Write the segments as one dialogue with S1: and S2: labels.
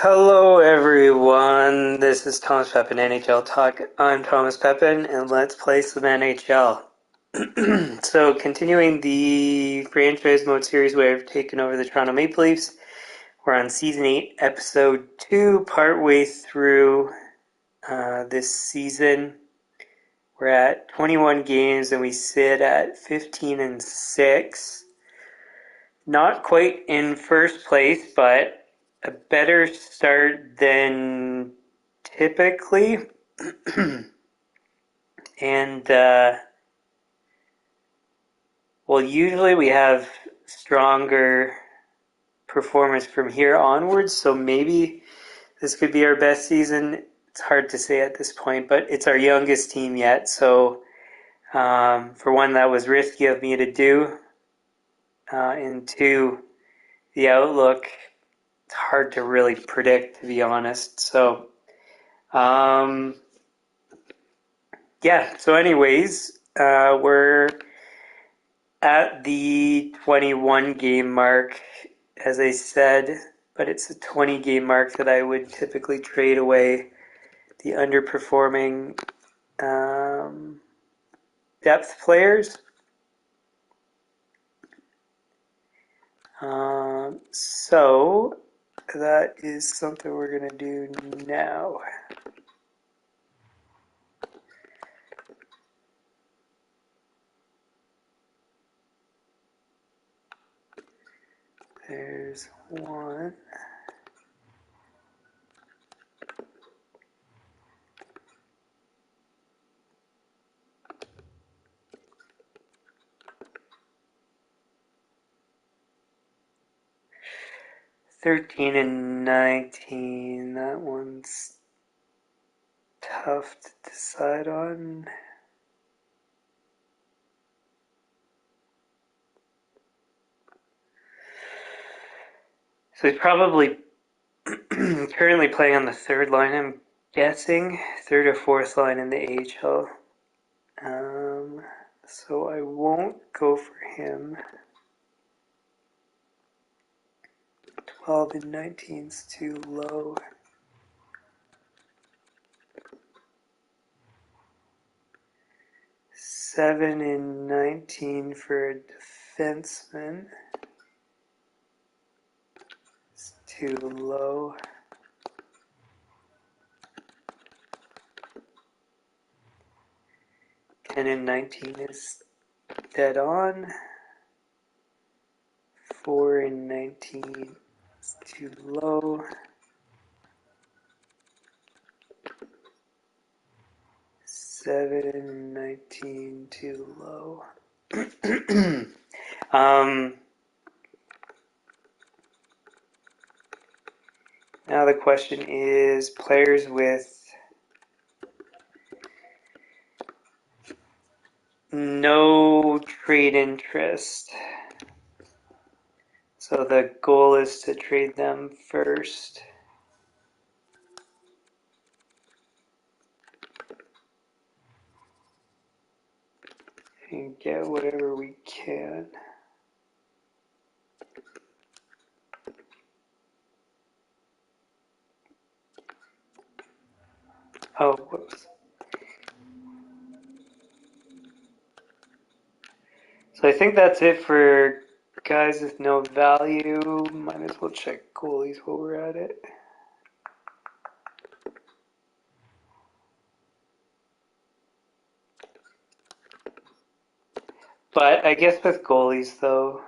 S1: Hello, everyone. This is Thomas Pepin, NHL Talk. I'm Thomas Pepin, and let's play some NHL. So, continuing the franchise mode series where I've taken over the Toronto Maple Leafs, we're on Season 8, Episode 2, partway through this season. We're at 21 games, and we sit at 15-6. Not quite in first place, but a better start than typically. And, well, usually we have stronger performance from here onwards, so maybe this could be our best season. It's hard to say at this point, but it's our youngest team yet, so for one, that was risky of me to do. And two, the outlook, it's hard to really predict, to be honest. So, yeah, so anyways, we're at the 21 game mark, as I said, but it's a 20 game mark that I would typically trade away the underperforming depth players. So that is something we're going to do now. There's one. $13 and $19. That one's tough to decide on. So he's probably currently playing on the third line, I'm guessing. Third or fourth line in the AHL. So I won't go for him. 12 and 19 is too low. $7 and 19 for a defenseman. It's too low. $10 and 19 is dead on. 4 and 19 is too low. 7 and 19 too low. Now the question is players with no trade interest. So the goal is to trade them first. And get whatever we can. Oh, whoops. So I think that's it for guys with no value. Might as well check goalies while we're at it. But I guess with goalies, though,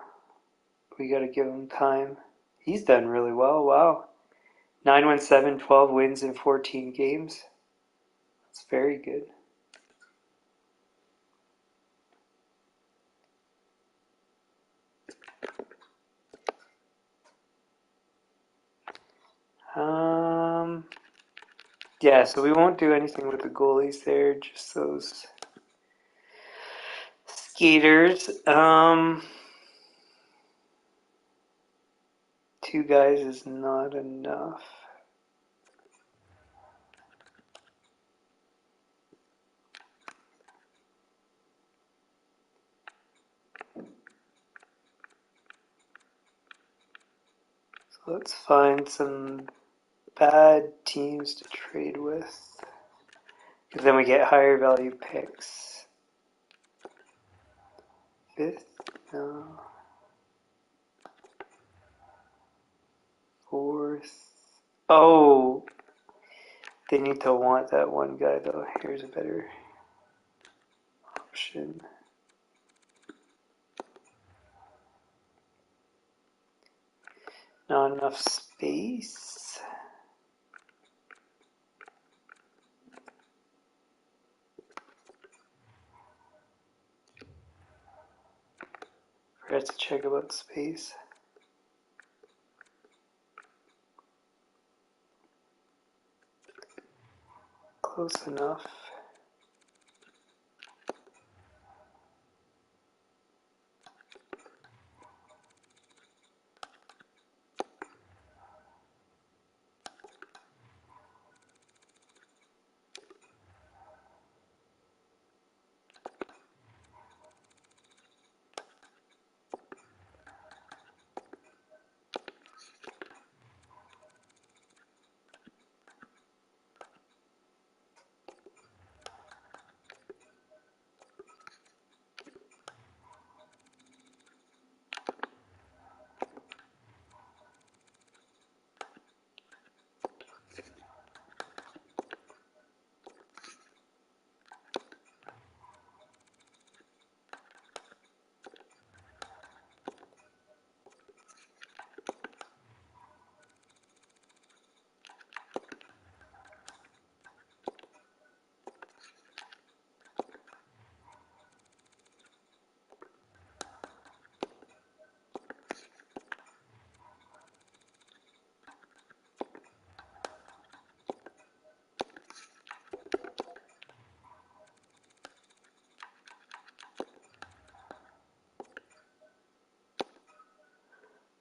S1: we got to give him time. He's done really well. Wow. 9-1-7, 12 wins in 14 games. That's very good. Yeah, so we won't do anything with the goalies there, just those skaters. Two guys is not enough. So let's find some bad teams to trade with. Because then we get higher value picks. Fifth? No. Fourth. Oh! They need to want that one guy though. Here's a better option. Not enough space. Forgot to check about space. Close enough.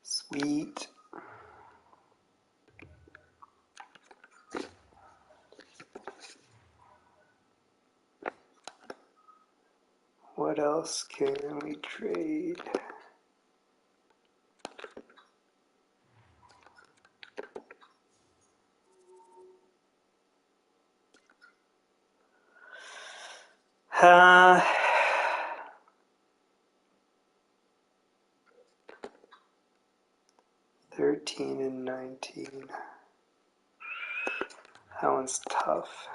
S1: Sweet. What else can we trade? Uh, 13 and 19. That one's tough.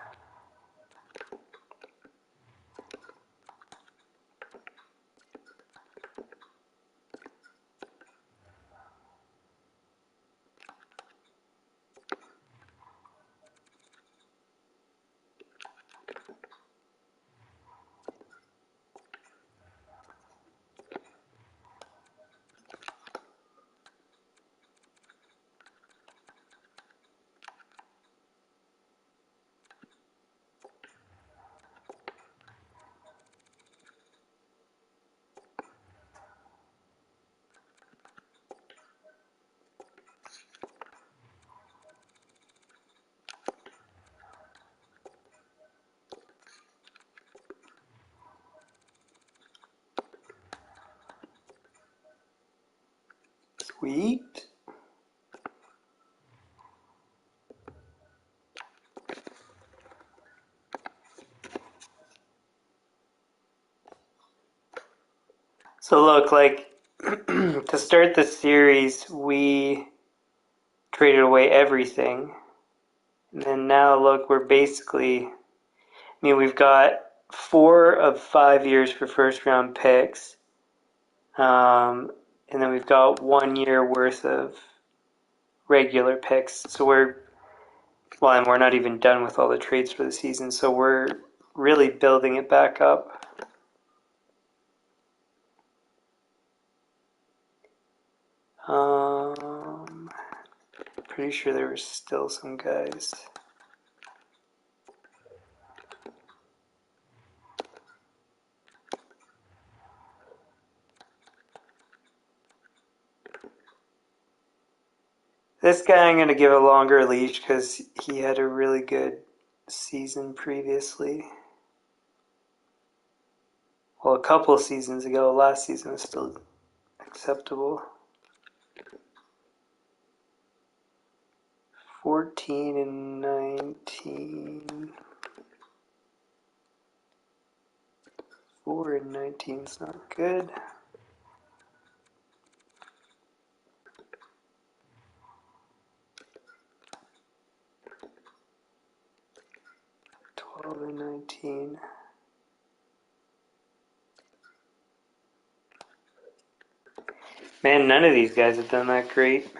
S1: Sweet. So look, like, to start the series, we traded away everything. And then now, look, we're basically, we've got 4 of 5 years for first round picks. And then we've got 1 year worth of regular picks. So and we're not even done with all the trades for the season. So we're really building it back up. Pretty sure there were still some guys. This guy I'm going to give a longer leash because he had a really good season previously. Well, a couple of seasons ago. Last season was still acceptable. 14 and 19. 4 and 19 is not good. And 19. Man, none of these guys have done that great.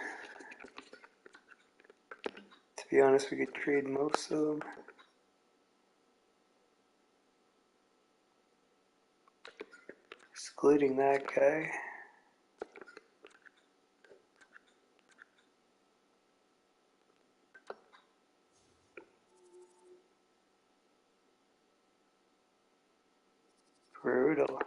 S1: To be honest, we could trade most of them. Excluding that guy. Brutal.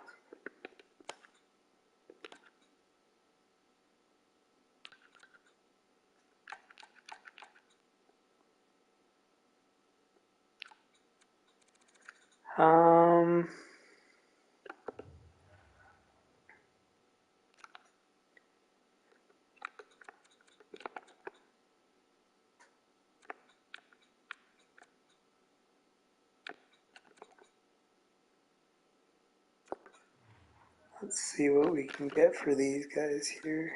S1: Let's see what we can get for these guys here.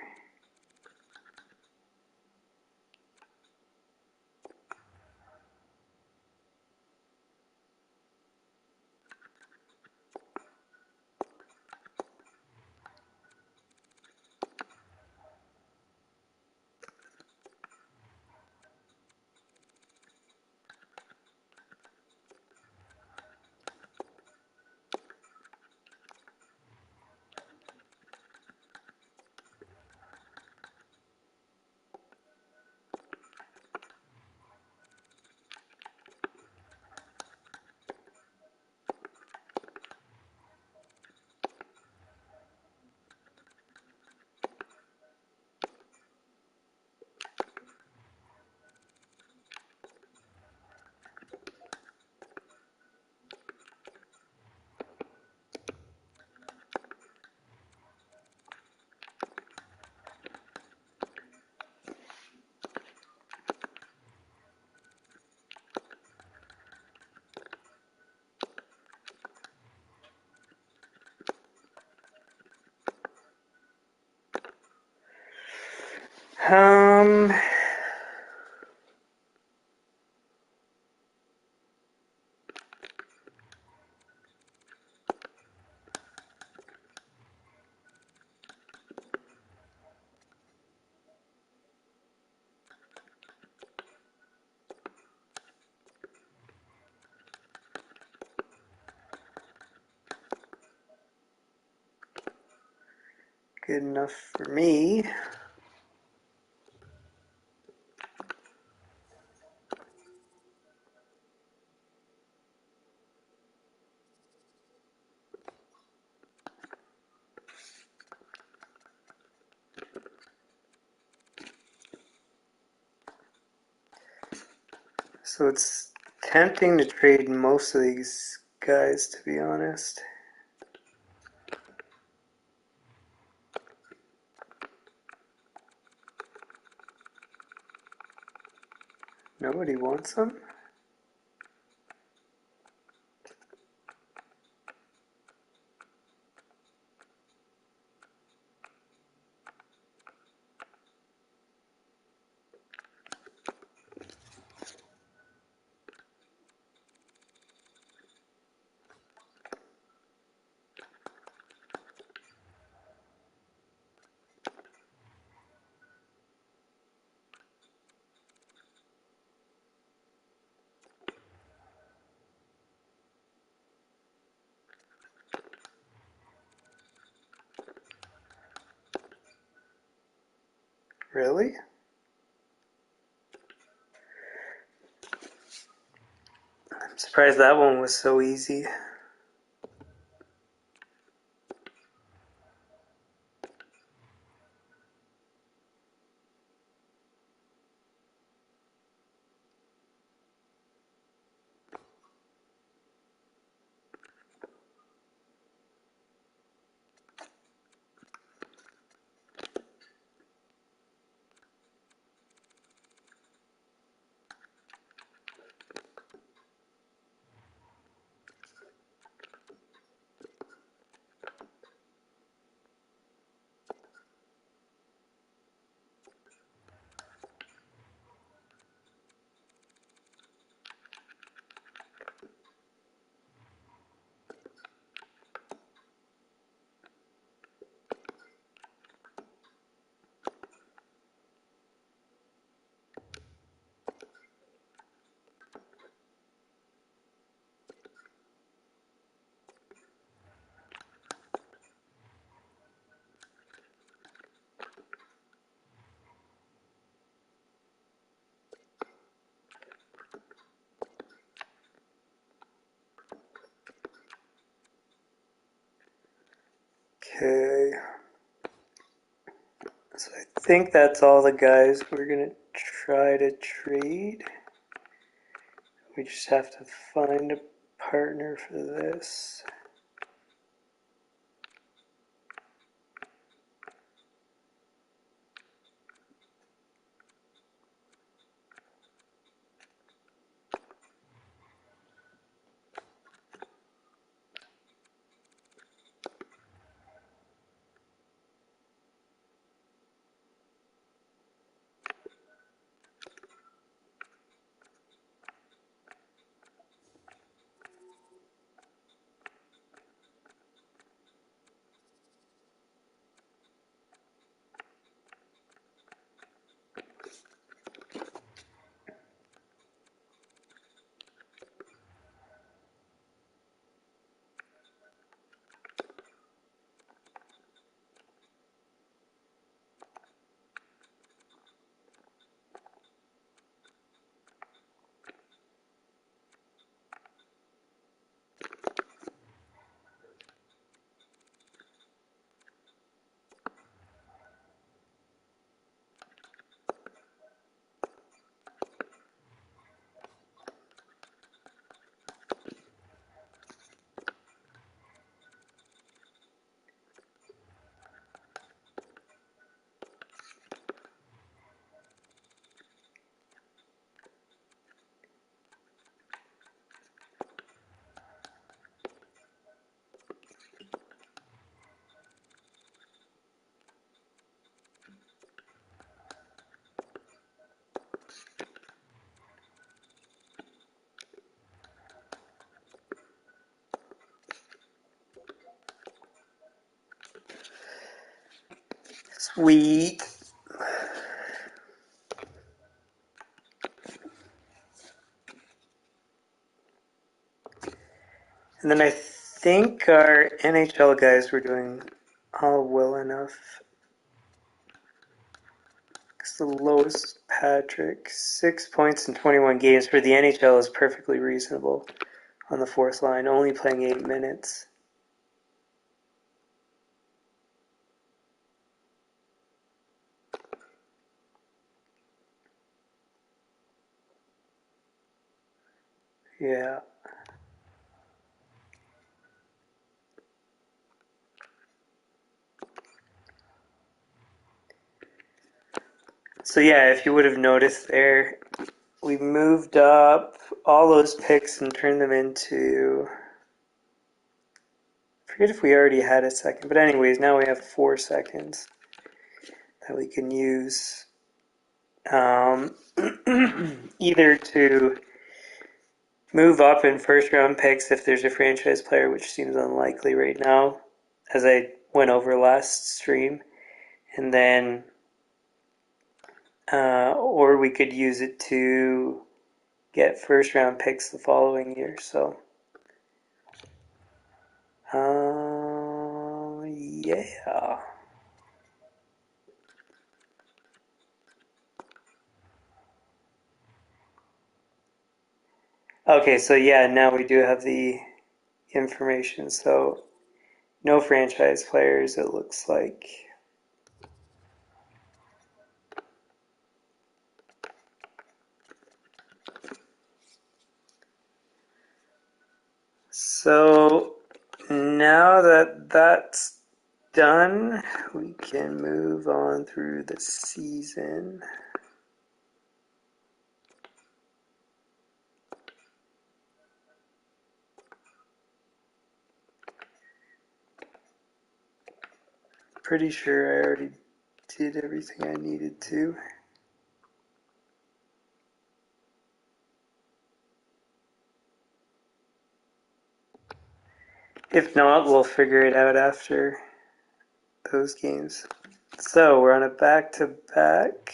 S1: Um, good enough for me. So it's tempting to trade most of these guys, to be honest. Nobody wants them? Really? I'm surprised that one was so easy. Okay. So I think that's all the guys we're going to try to trade. We just have to find a partner for this. Sweet. And then I think our NHL guys were doing all well enough. Because the lowest Patrick, 6 points in 21 games for the NHL is perfectly reasonable on the fourth line, only playing 8 minutes. Yeah. So yeah, if you would have noticed there, we moved up all those picks and turned them into... I forget if we already had a second, but anyways, now we have 4 seconds that we can use either to move up in first round picks if there's a franchise player, which seems unlikely right now, as I went over last stream, and then or we could use it to get first round picks the following year. So yeah. Okay, so yeah, now we do have the information. So no franchise players, it looks like. So now that that's done, we can move on through the season. Pretty sure I already did everything I needed to. If not, we'll figure it out after those games. So we're on a back-to-back.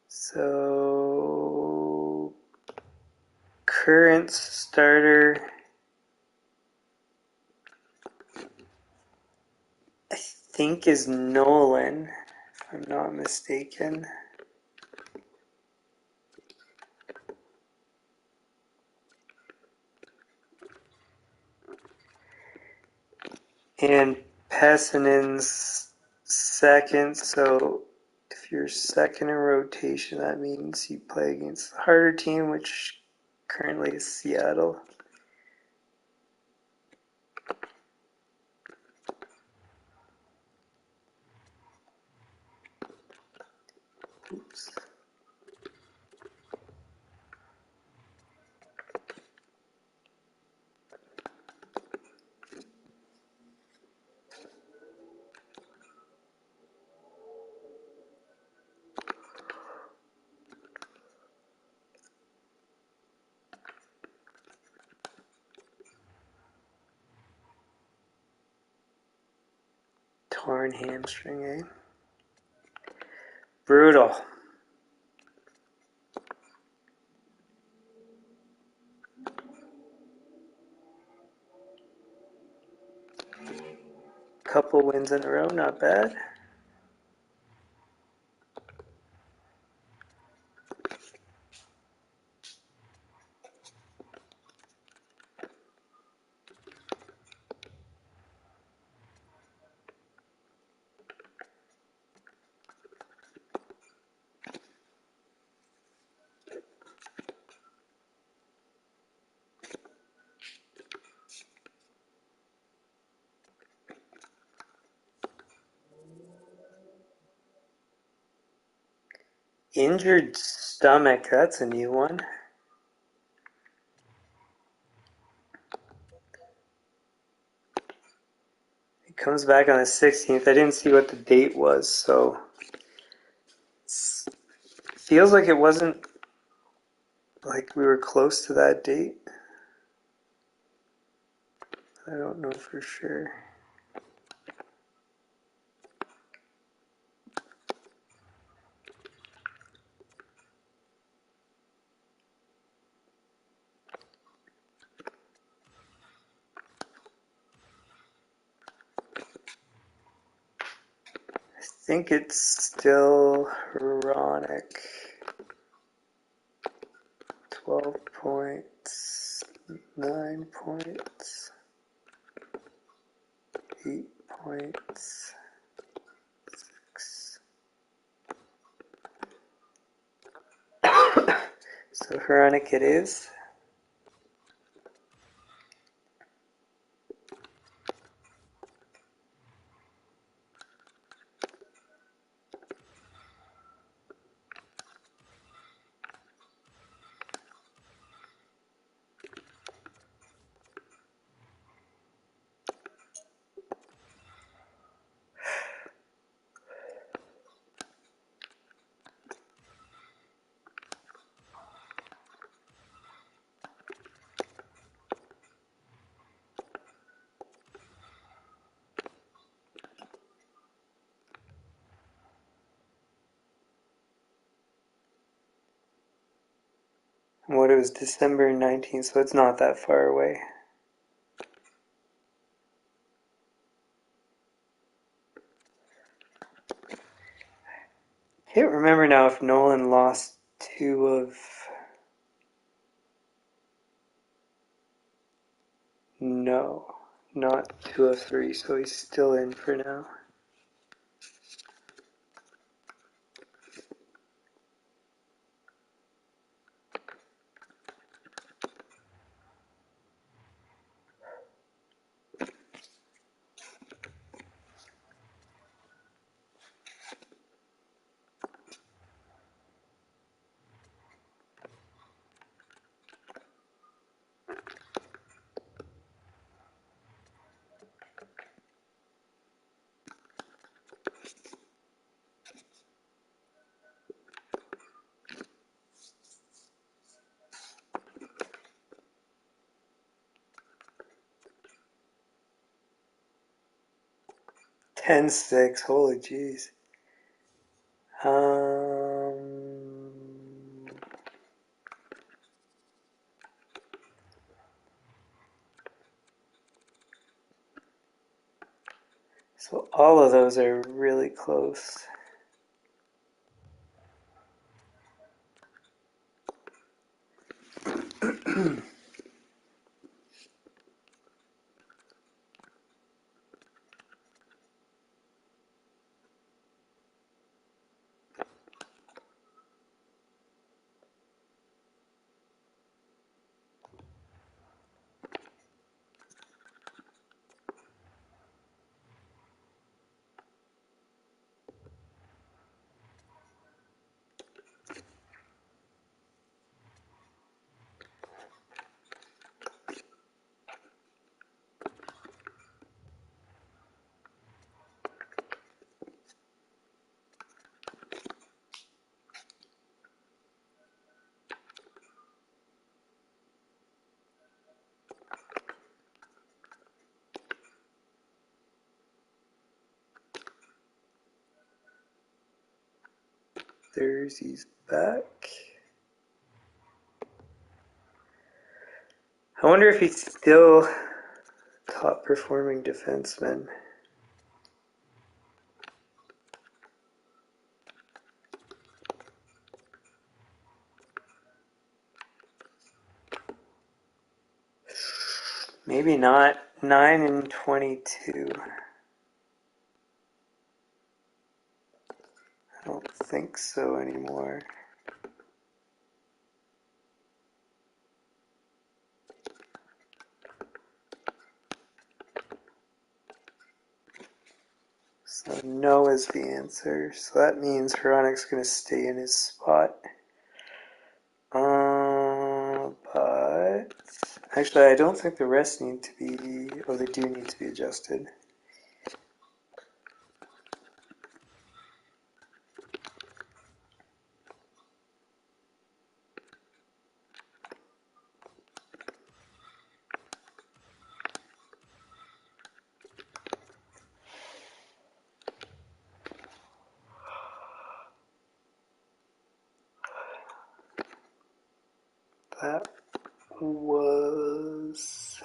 S1: So current starter, I think, is Nolan, if I'm not mistaken. and Pessinen's second. So if you're second in rotation, that means you play against the harder team, which currently is Seattle. Oops. Torn hamstring, eh? Brutal. Couple wins in a row, not bad. Injured stomach, that's a new one. It comes back on the 16th. I didn't see what the date was, so it feels like it wasn't like we were close to that date. I don't know for sure. I think it's still chronic. 12 points, 9 points, 8 points, 6. So chronic it is. What, it was December 19th, so it's not that far away. Can't remember now if Nolan lost 2 of... No, not 2 of 3, so he's still in for now. $10-6, holy jeez. So all of those are really close. Thursey's back. I wonder if he's still top performing defenseman. Maybe not. 9 and 22. I don't think so anymore. So no is the answer. So that means Hronik's going to stay in his spot. But actually, I don't think the rest need to be. Oh, they do need to be adjusted. That was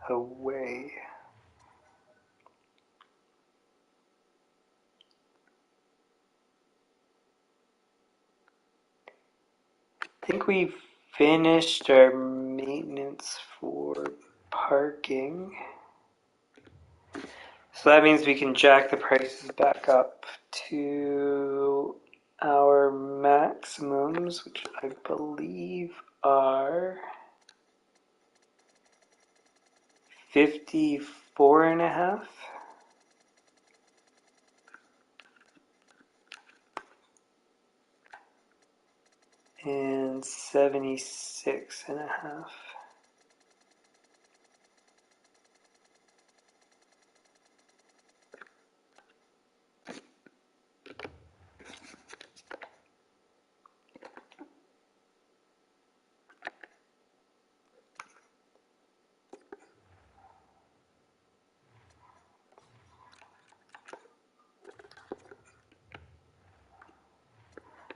S1: away. I think we finished our maintenance for parking. So that means we can jack the prices back up to our maximums, which I believe are 54.5 and 76.5.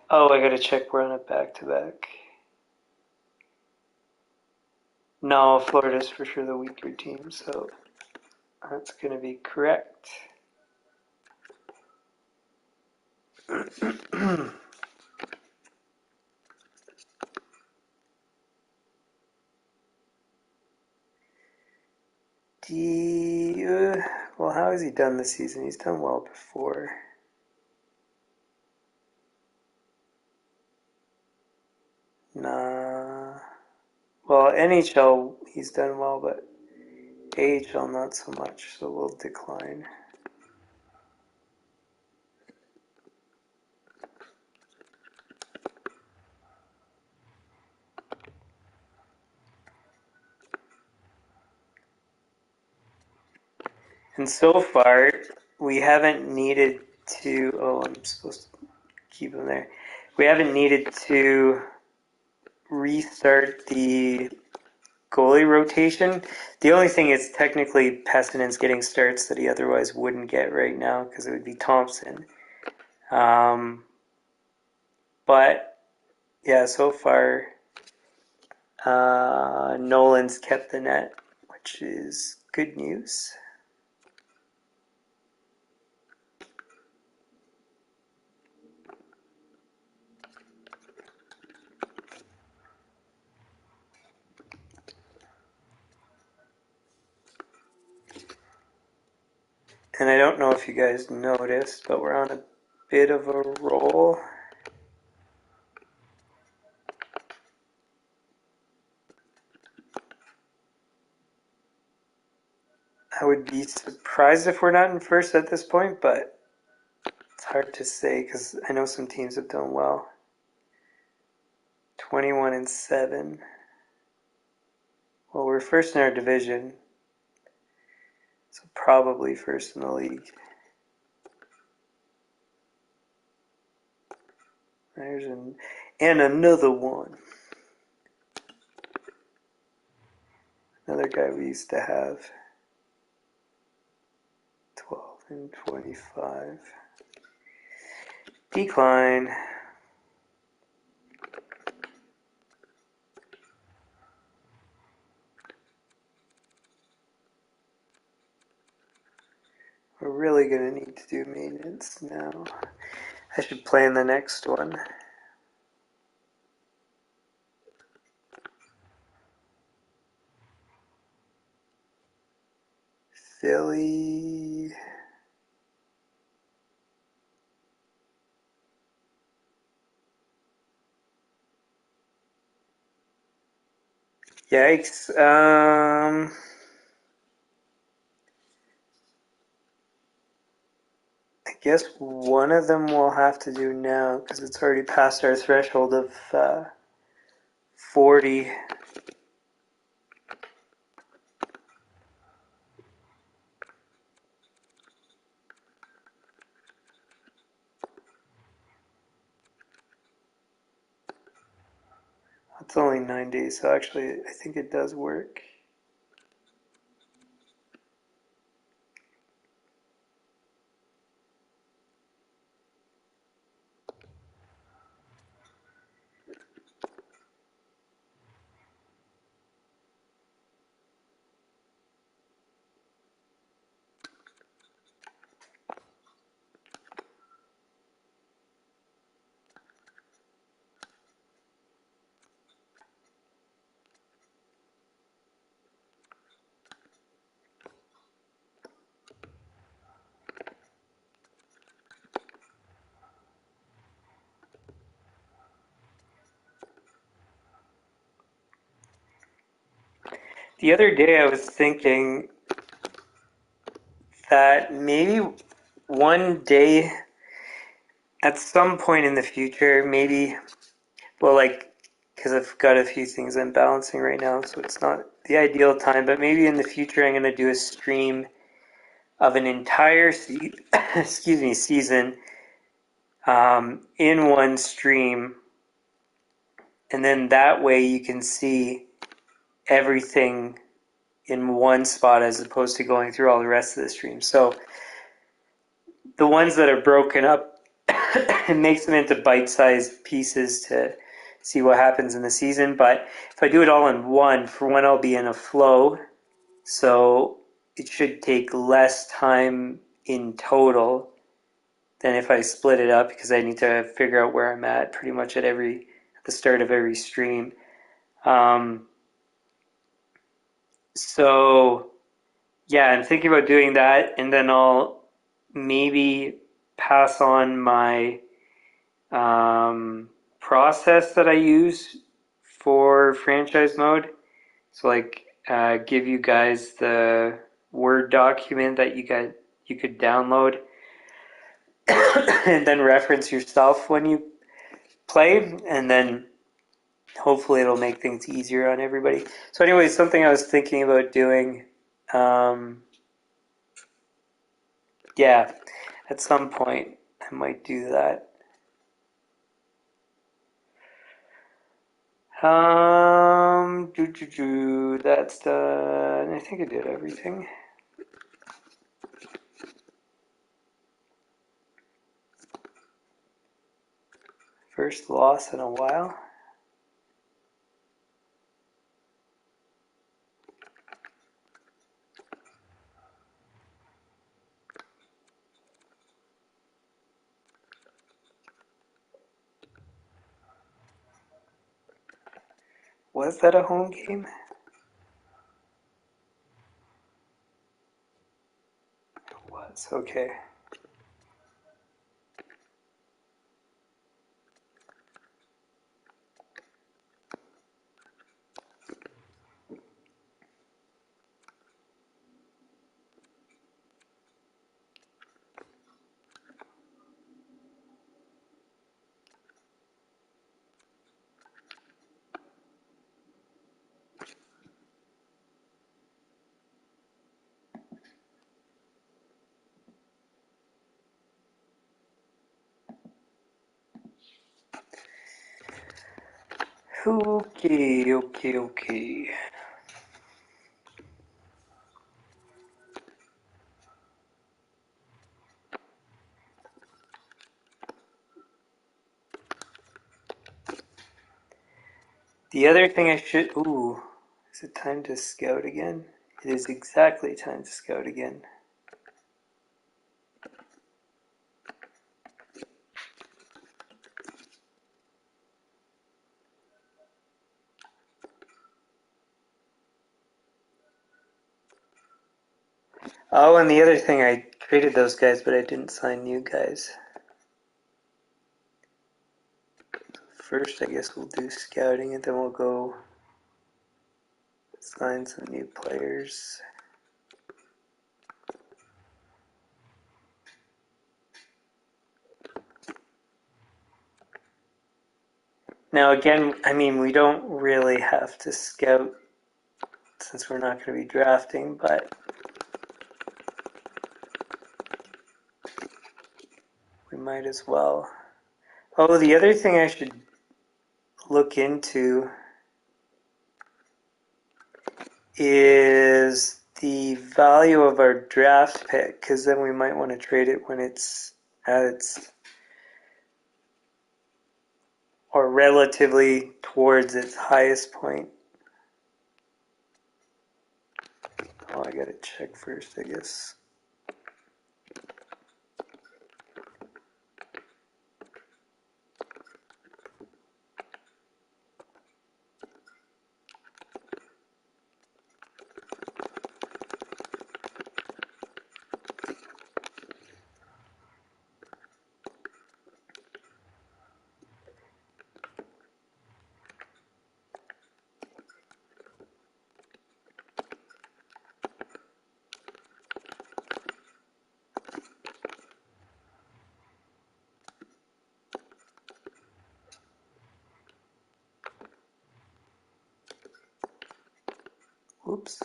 S1: Oh, I gotta check we're on a back-to-back. No, Florida's for sure the weaker team, so that's gonna be correct. Well, how has he done this season? He's done well before. Nah. Well, NHL, he's done well, but AHL not so much, so we'll decline. And so far, we haven't needed to. Oh, I'm supposed to keep him there. We haven't needed to restart the goalie rotation. The only thing is technically Pessinen's getting starts that he otherwise wouldn't get right now because it would be Thompson. But yeah, so far Nolan's kept the net, which is good news. And I don't know if you guys noticed, but we're on a bit of a roll. I would be surprised if we're not in first at this point, but it's hard to say because I know some teams have done well. 21 and 7. Well, we're first in our division, so probably first in the league. There's and another one. Another guy we used to have. 12. and 25. Decline. We're really going to need to do maintenance now. I should plan the next one. Philly. Yikes. I guess one of them we'll have to do now because it's already past our threshold of 40. It's only 9 days, so actually I think it does work. The other day I was thinking that maybe one day at some point in the future, maybe, well, like, because I've got a few things I'm balancing right now, so it's not the ideal time, but maybe in the future I'm going to do a stream of an entire season in one stream, and then that way you can see everything in one spot as opposed to going through all the rest of the stream. So the ones that are broken up, it makes them into bite-sized pieces to see what happens in the season. But if I do it all in one, for one, I'll be in a flow, so it should take less time in total than if I split it up, because I need to figure out where I'm at pretty much at the start of every stream. So yeah, I'm thinking about doing that, and then I'll maybe pass on my process that I use for franchise mode. So like give you guys the Word document that you could download and then reference yourself when you play, and then hopefully it'll make things easier on everybody. So anyway, something I was thinking about doing, yeah, at some point I might do that. That's done. I think I did everything. First loss in a while. Was that a home game? It was, okay. Okay. The other thing I should... Ooh, is it time to scout again? It is exactly time to scout again. Oh, and the other thing, I traded those guys, but I didn't sign new guys. First, I guess we'll do scouting, and then we'll go sign some new players. Now, again, I mean, we don't really have to scout since we're not going to be drafting, but we might as well. Oh, the other thing I should look into is the value of our draft pick, because then we might want to trade it when it's at its, or relatively towards its highest point. Oh, I gotta check first, I guess. Oops.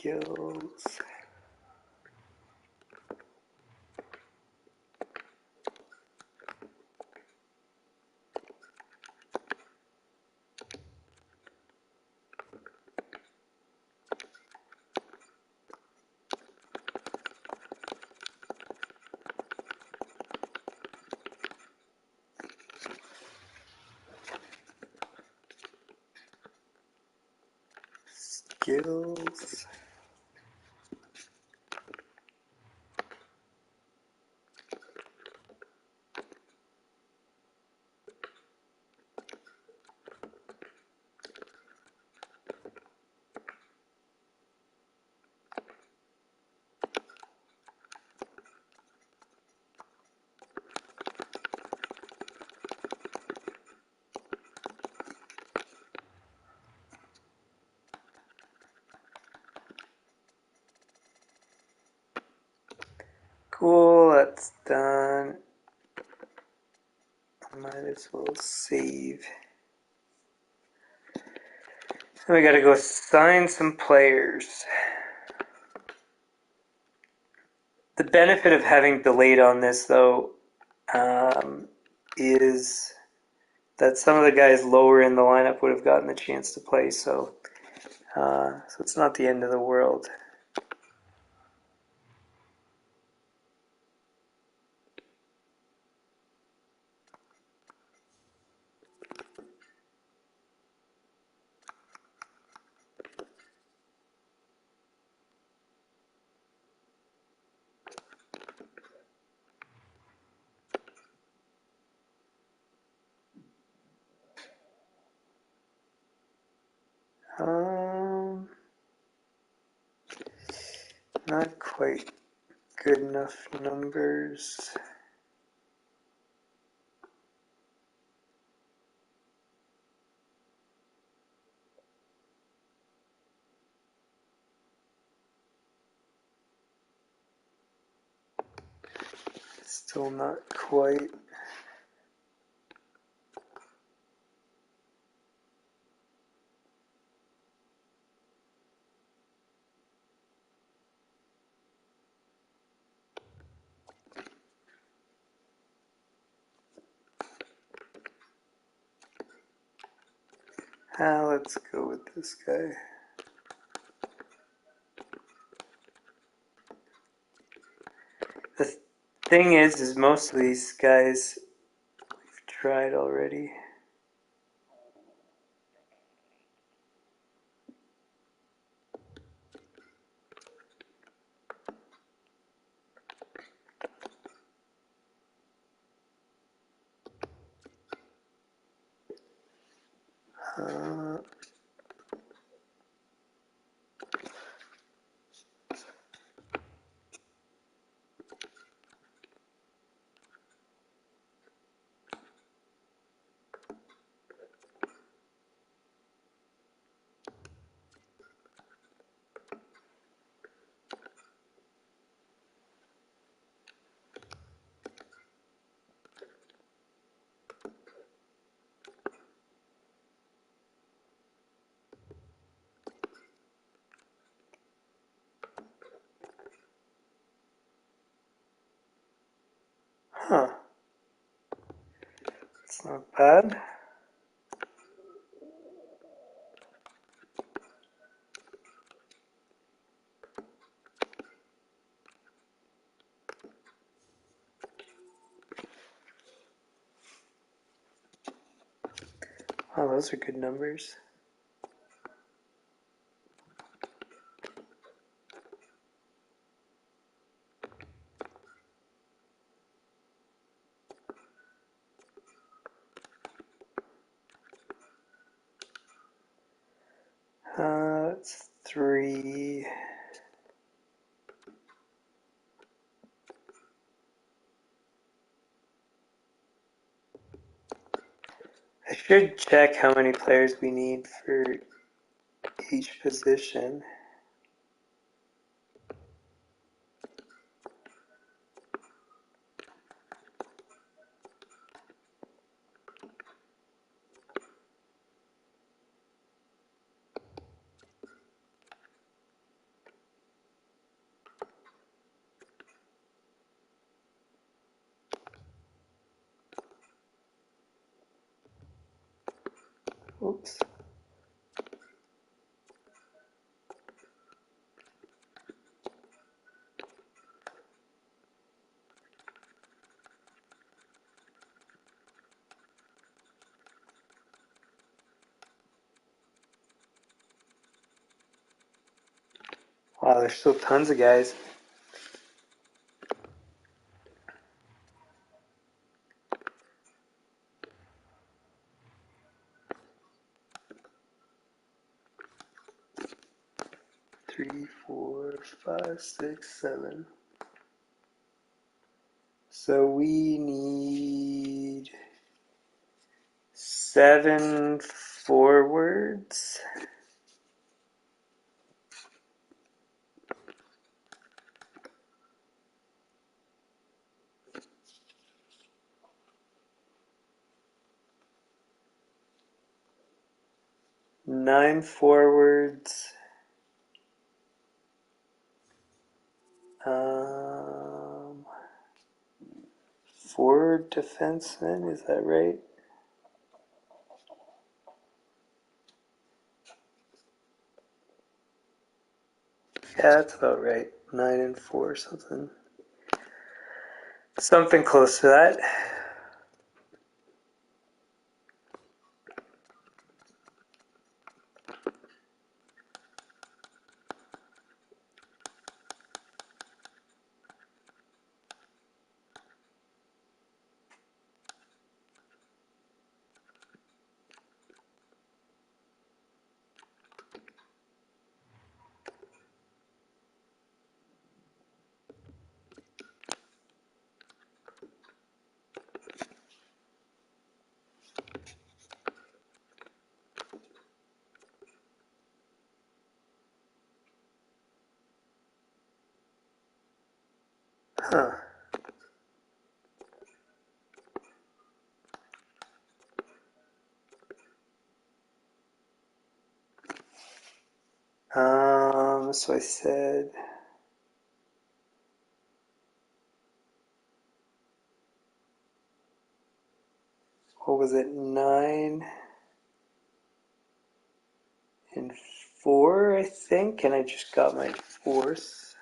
S1: Skills. Skills. Cool, that's done. Might as well save. So we gotta go sign some players. The benefit of having delayed on this, though, is that some of the guys lower in the lineup would have gotten the chance to play, so So it's not the end of the world. Not quite good enough numbers. Still not quite. Let's go with this guy. The thing is most of these guys we've tried already. It's not bad. Oh, those are good numbers. That's 3. I should check how many players we need for each position. Oops. Wow, there's still tons of guys. Three, 4, 5, 6, 7. So we need 7 forwards. Nine forwards. Four defensemen, is that right? Yeah, that's about right. 9-4, something. Something close to that. Huh. So I said, what was it, 9-4, I think, and I just got my fourth.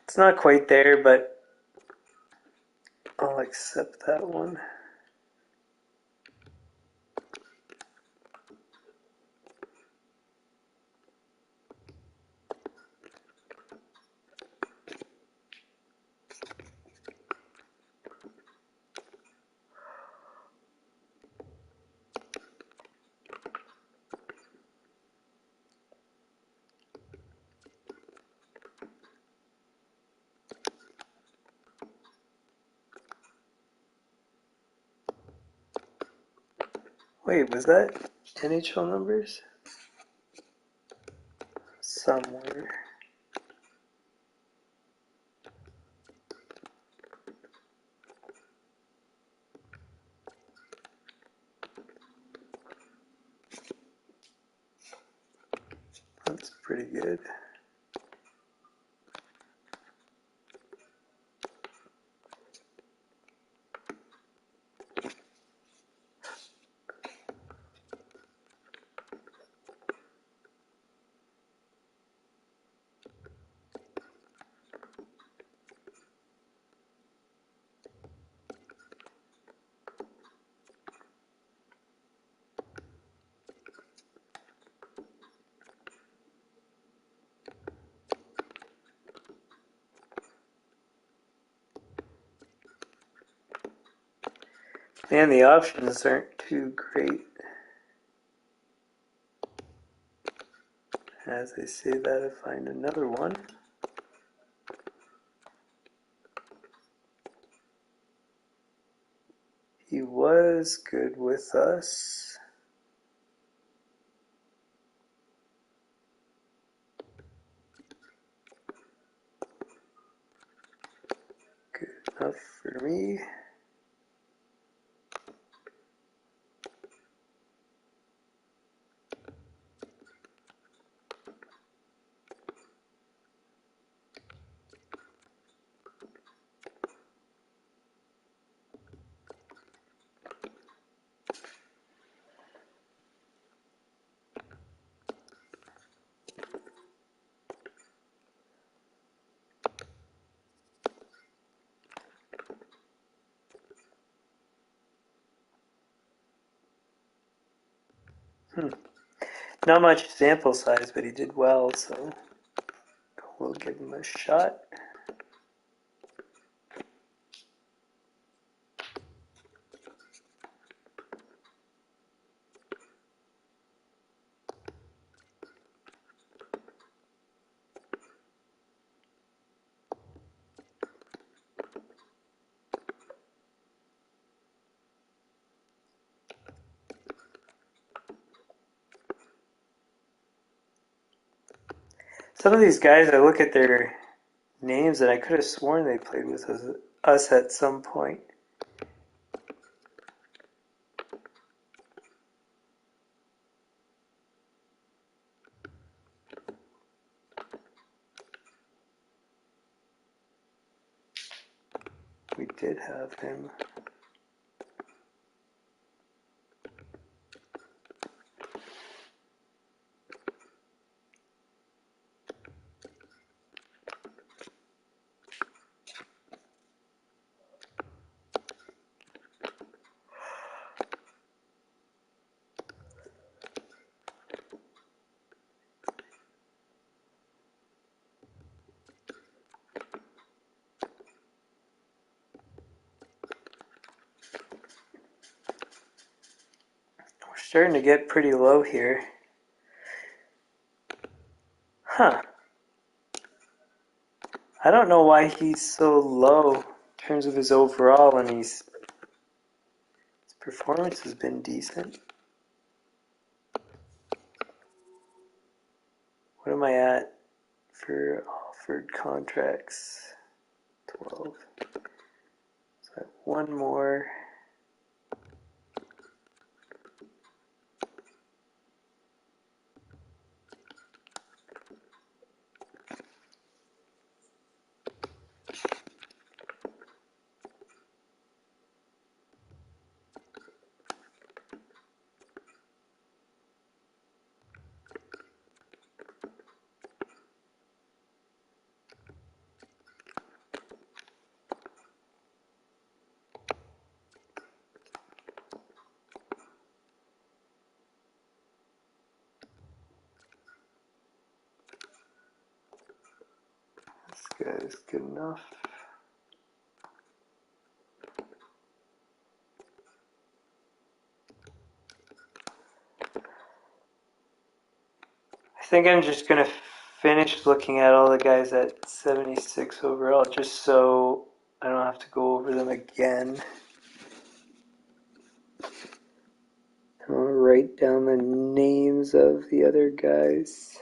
S1: It's not quite there, but I'll accept that one. Wait, was that NHL numbers? Somewhere. That's pretty good. Man, the options aren't too great. As I say that, I find another one. He was good with us. Good enough for me. Not much sample size, but he did well, so we'll give him a shot. Some of these guys, I look at their names and I could have sworn they played with us at some point. We did have him. We're starting to get pretty low here. Huh. I don't know why he's so low in terms of his overall when his performance has been decent. What am I at for offered contracts? 12. So I have one more. This guy's good enough. I think I'm just going to finish looking at all the guys at 76 overall just so I don't have to go over them again. I'll write down the names of the other guys.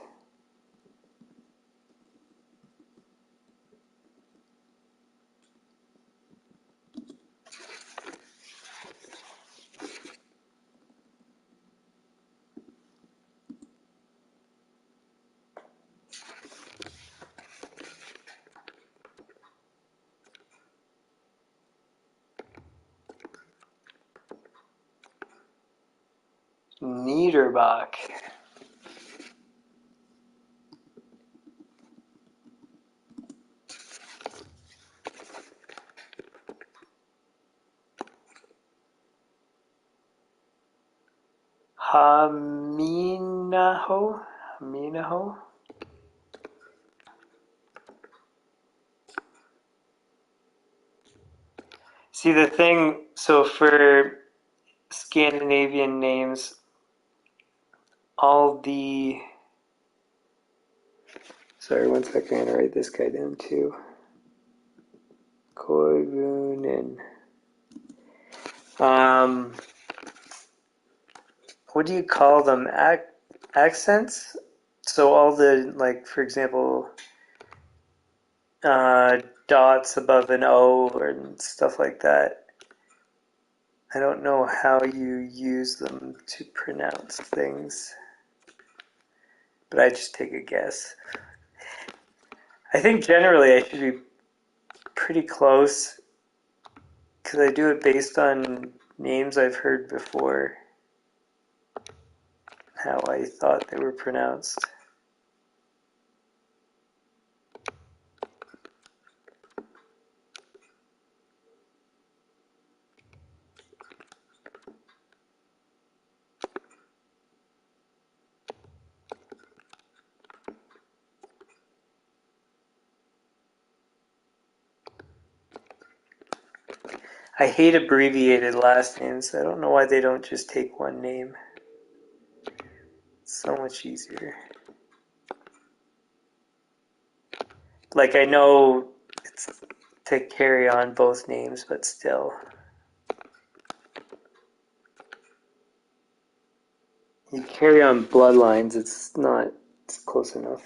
S1: Niederbach. Haminaho. See the thing, so for Scandinavian names, sorry, one second, I'm gonna write this guy down too. Koivunen. What do you call them? Accents? So all the, like, for example, dots above an O and stuff like that. I don't know how you use them to pronounce things, but I just take a guess. I think generally I should be pretty close because I do it based on names I've heard before, how I thought they were pronounced. I hate abbreviated last names. I don't know why they don't just take one name. It's so much easier. Like, I know it's to carry on both names, but still. You carry on bloodlines, it's close enough.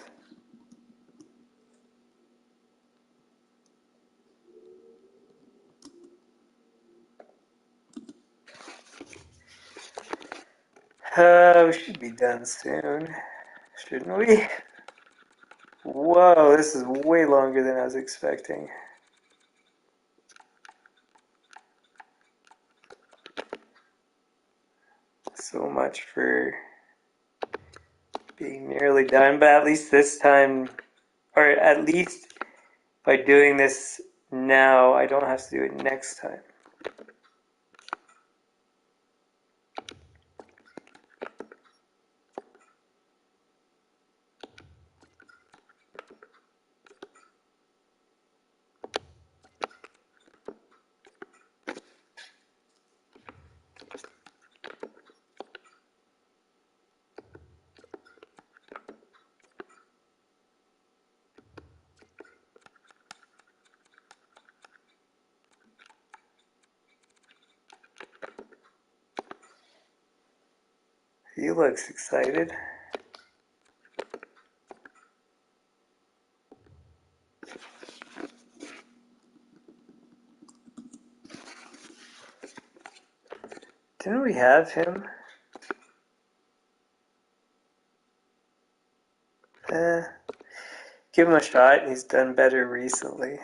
S1: We should be done soon, shouldn't we? Whoa, this is way longer than I was expecting. So much for being nearly done, but at least this time, or at least by doing this now, I don't have to do it next time. He looks excited. Didn't we have him? Give him a shot. He's done better recently.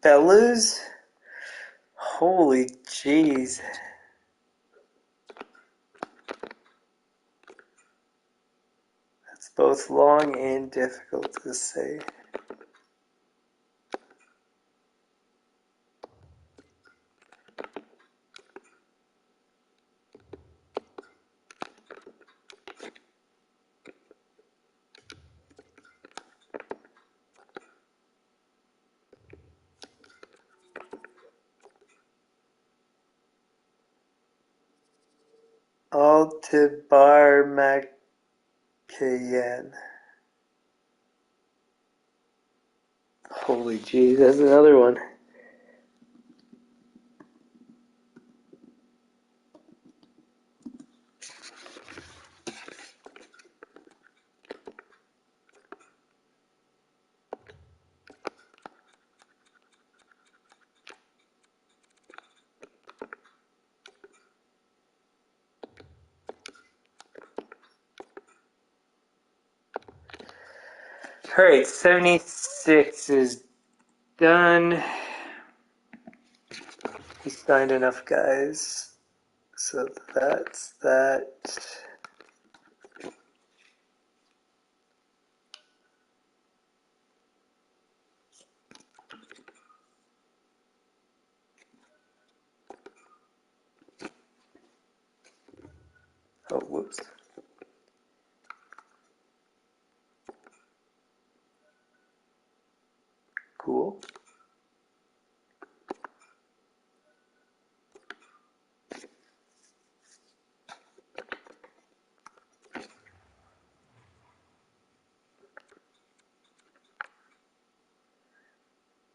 S1: Bellas? Holy jeez. That's both long and difficult to say. Altibar Makayan. Holy jeez, that's another one. Alright, 76 is done. He signed enough guys. So that's that. Oh, whoops. Cool.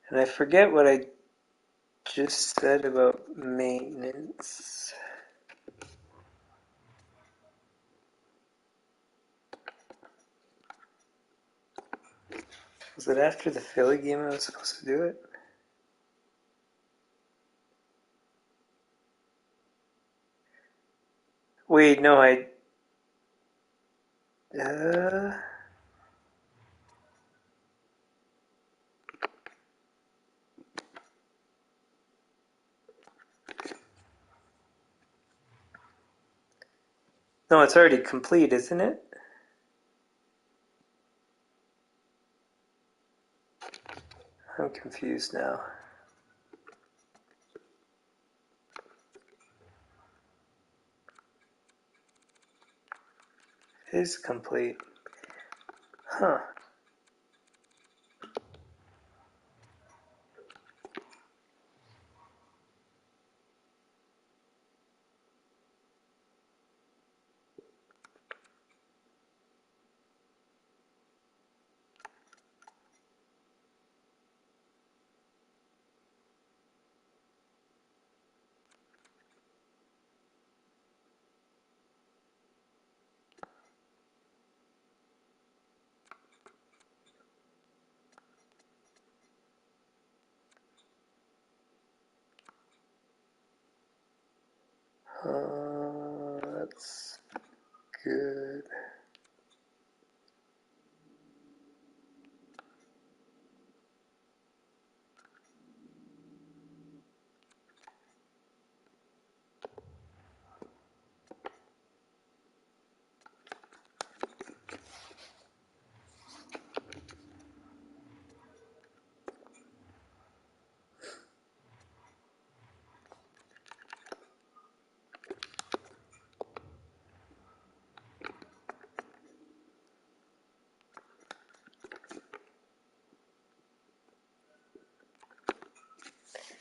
S1: And I forget what I just said about maintenance. Was it after the Philly game I was supposed to do it? Wait, no, no, it's already complete, isn't it? I'm confused now. is complete. Huh. That's good.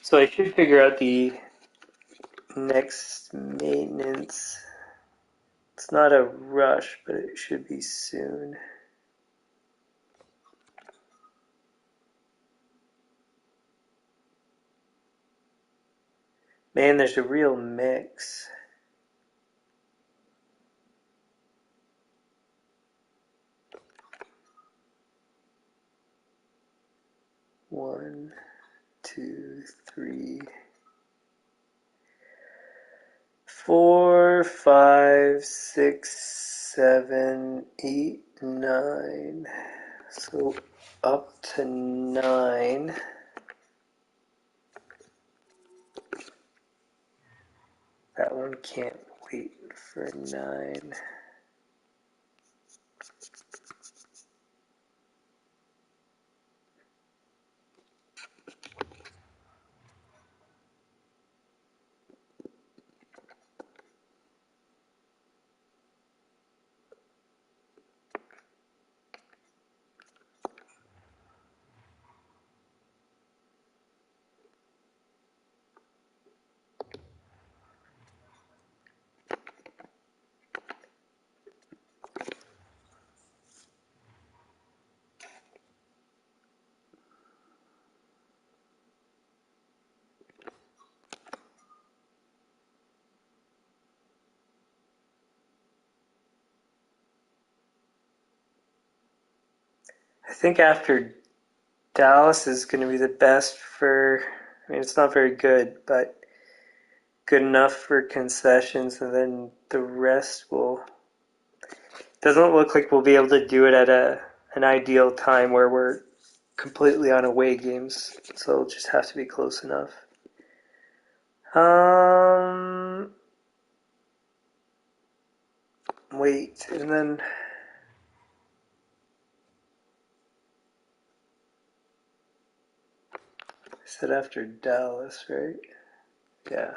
S1: So I should figure out the next maintenance. It's not a rush, but it should be soon. Man, there's a real mix. One, two, three, 4, 5, 6, 7, 8, 9. So up to 9. That one can't wait for 9. I think after Dallas is going to be the best for, I mean, it's not very good, but good enough for concessions, and then the rest will. Doesn't look like we'll be able to do it at an ideal time where we're completely on away games, so it'll just have to be close enough. Wait, and then I said after Dallas, right? Yeah.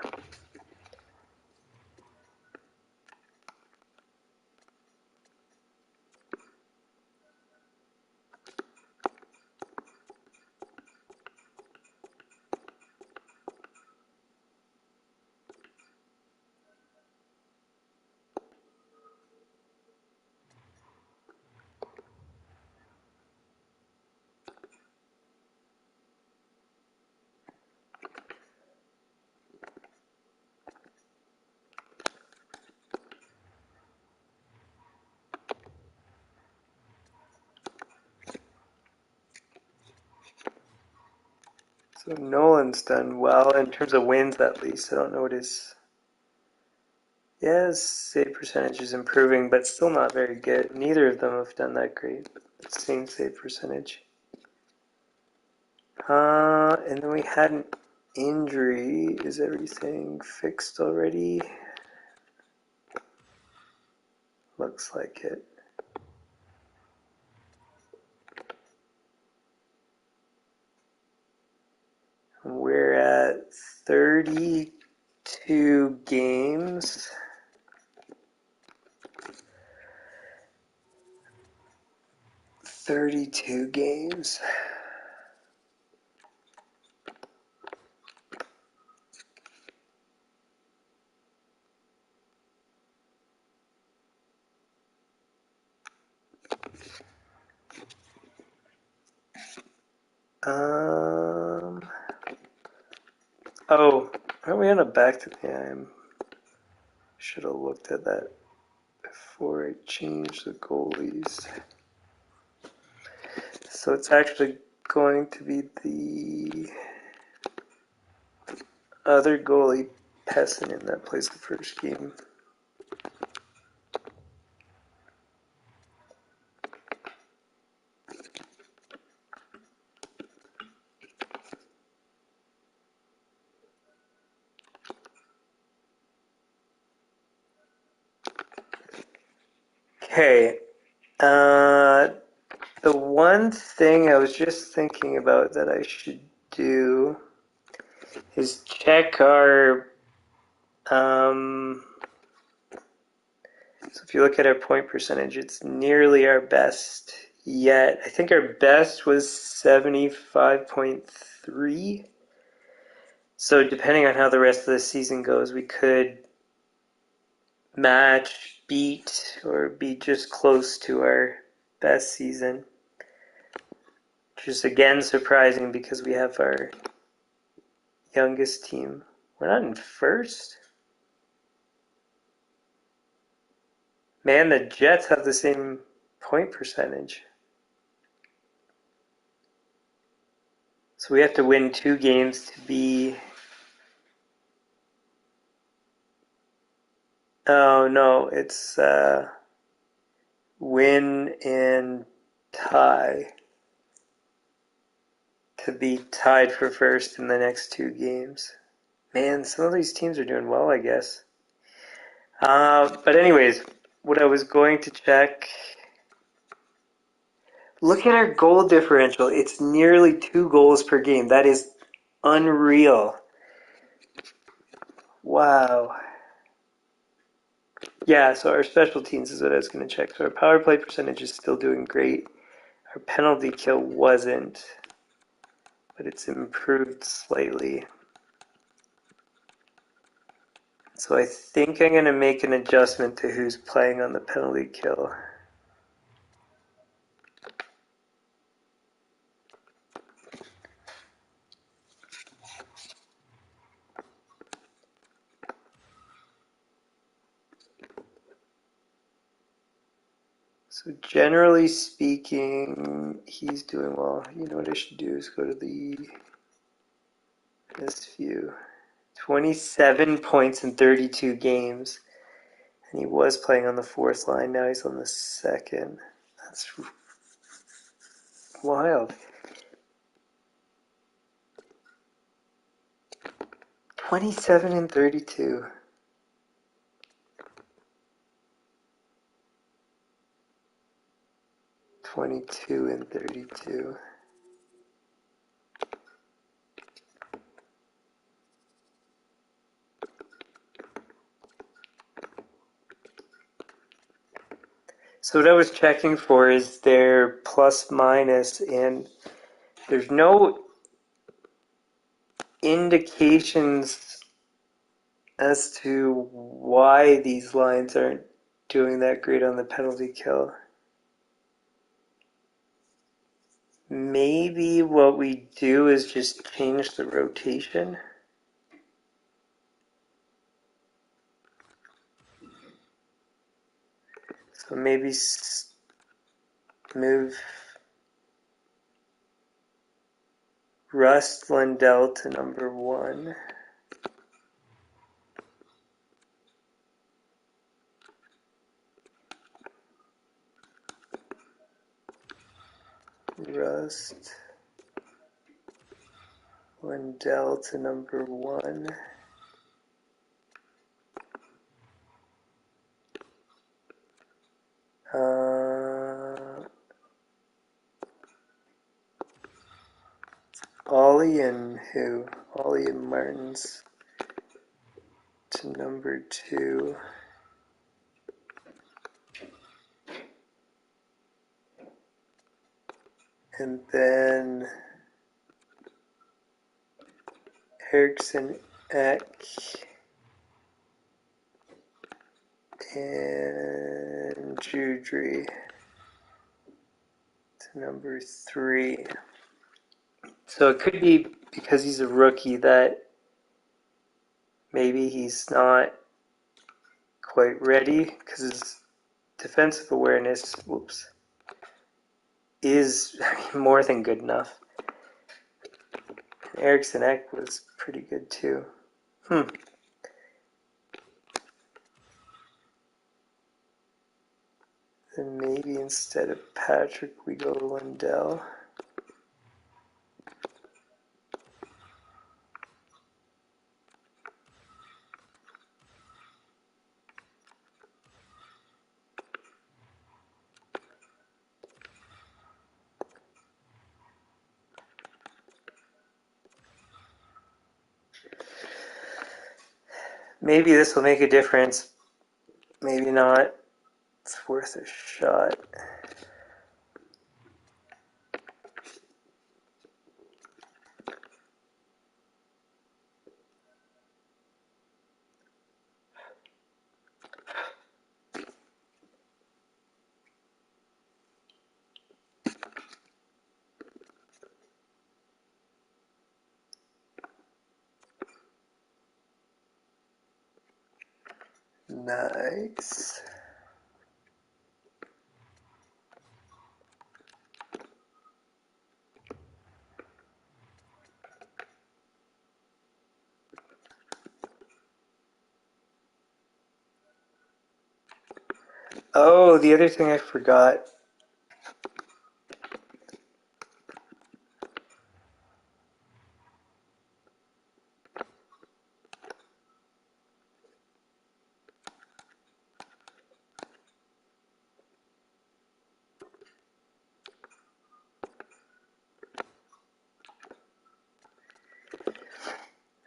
S1: So Nolan's done well in terms of wins, at least. I don't know what his. Yeah, his save percentage is improving, but still not very good. Neither of them have done that great. Same save percentage. And then we had an injury. Is everything fixed already? Looks like it. We're at 32 games. 32 games. Oh, are we on a back to the I should have looked at that before I changed the goalies. So it's actually going to be the other goalie, Pepin, that plays the first game. Okay. The one thing I was just thinking about that I should do is check our so if you look at our point percentage, it's nearly our best yet. I think our best was 75.3. So depending on how the rest of the season goes, we could match, beat, or be just close to our best season. Which is again surprising because we have our youngest team. We're not in first. Man, the Jets have the same point percentage. So we have to win 2 games to be... Oh, no, it's win and tie to be tied for first in the next 2 games. Man, some of these teams are doing well, I guess. But anyways, what I was going to check... Look at our goal differential. It's nearly 2 goals per game. That is unreal. Wow. Yeah, so our special teams is what I was going to check. So our power play percentage is still doing great. Our penalty kill wasn't, but it's improved slightly. So I think I'm going to make an adjustment to who's playing on the penalty kill. So generally speaking, he's doing well. You know what I should do is go to this view. 27 points in 32 games. And he was playing on the 4th line. Now he's on the 2nd. That's wild. 27 and 32. '22 and 32. So what I was checking for is their plus minus, and there's no indications as to why these lines aren't doing that great on the penalty kill. Maybe what we do is just change the rotation. So maybe move Rust Lundell to number 1. Rust Lundell to number 1. Ollie and who? Ollie and Martins to number 2. And then Eriksson, Ek, and Judry to number 3. So it could be because he's a rookie that maybe he's not quite ready because his defensive awareness, is more than good enough. And Eriksson Ek was pretty good too. Then maybe instead of Patrick, we go to Lindell. Maybe this will make a difference. Maybe not. It's worth a shot. Nice. Oh, the other thing I forgot.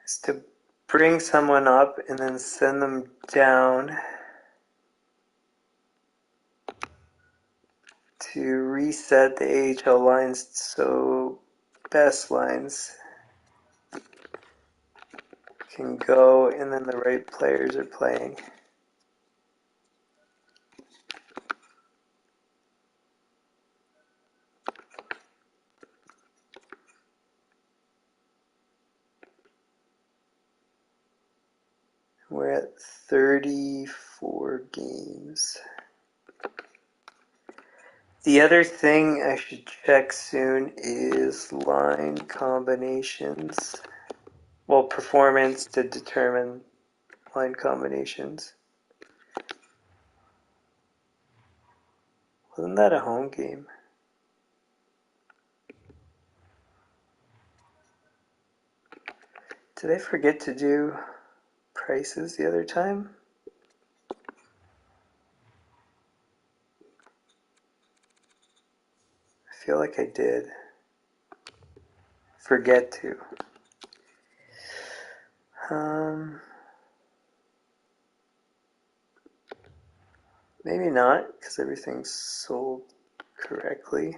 S1: Is to bring someone up and then send them down to reset the AHL lines so best lines can go and then the right players are playing. We're at 34 games. The other thing I should check soon is line combinations. Well, performance to determine line combinations. Wasn't that a home game? Did I forget to do prices the other time? I feel like I did. Forget to. Maybe not, because everything's sold correctly.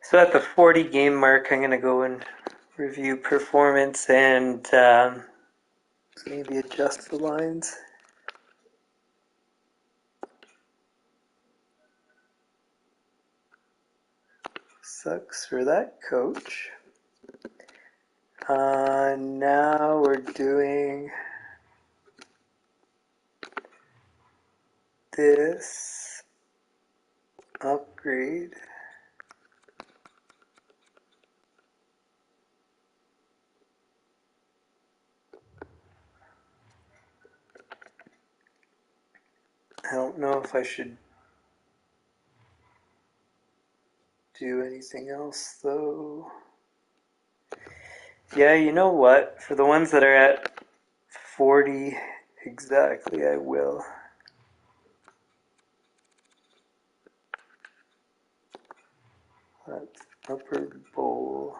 S1: So at the 40 game mark, I'm going to go and review performance and maybe adjust the lines. Sucks for that coach. Now we're doing this upgrade. I don't know if I should do anything else though. Yeah, you know what? For the ones that are at 40 exactly, I will. That's upper bowl.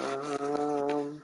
S1: Um,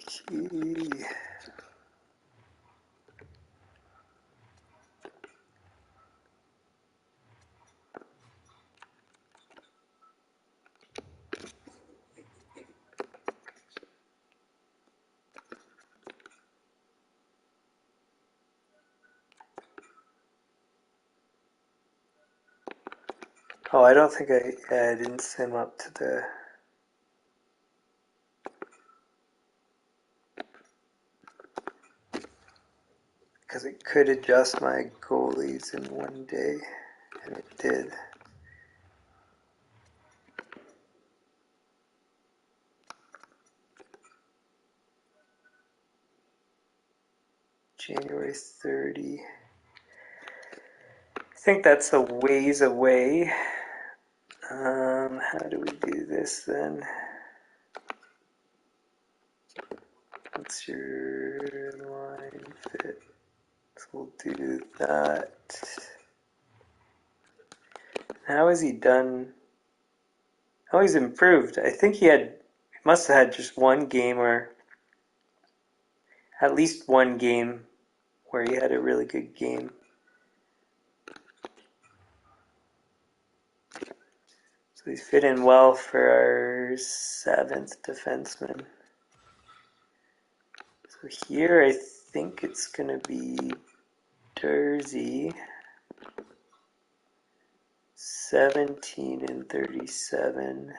S1: key. Oh, I don't think I didn't sim up to the. Because it could adjust my goalies in one day, and it did. January 30. I think that's a ways away. How do we do this then? What's your line fit? So we'll do that. How has he done? Oh, he's improved. I think he must have had just one game or at least one game where he had a really good game. So he's fit in well for our 7th defenseman. So here I think it's going to be Jersey, 17 and 37.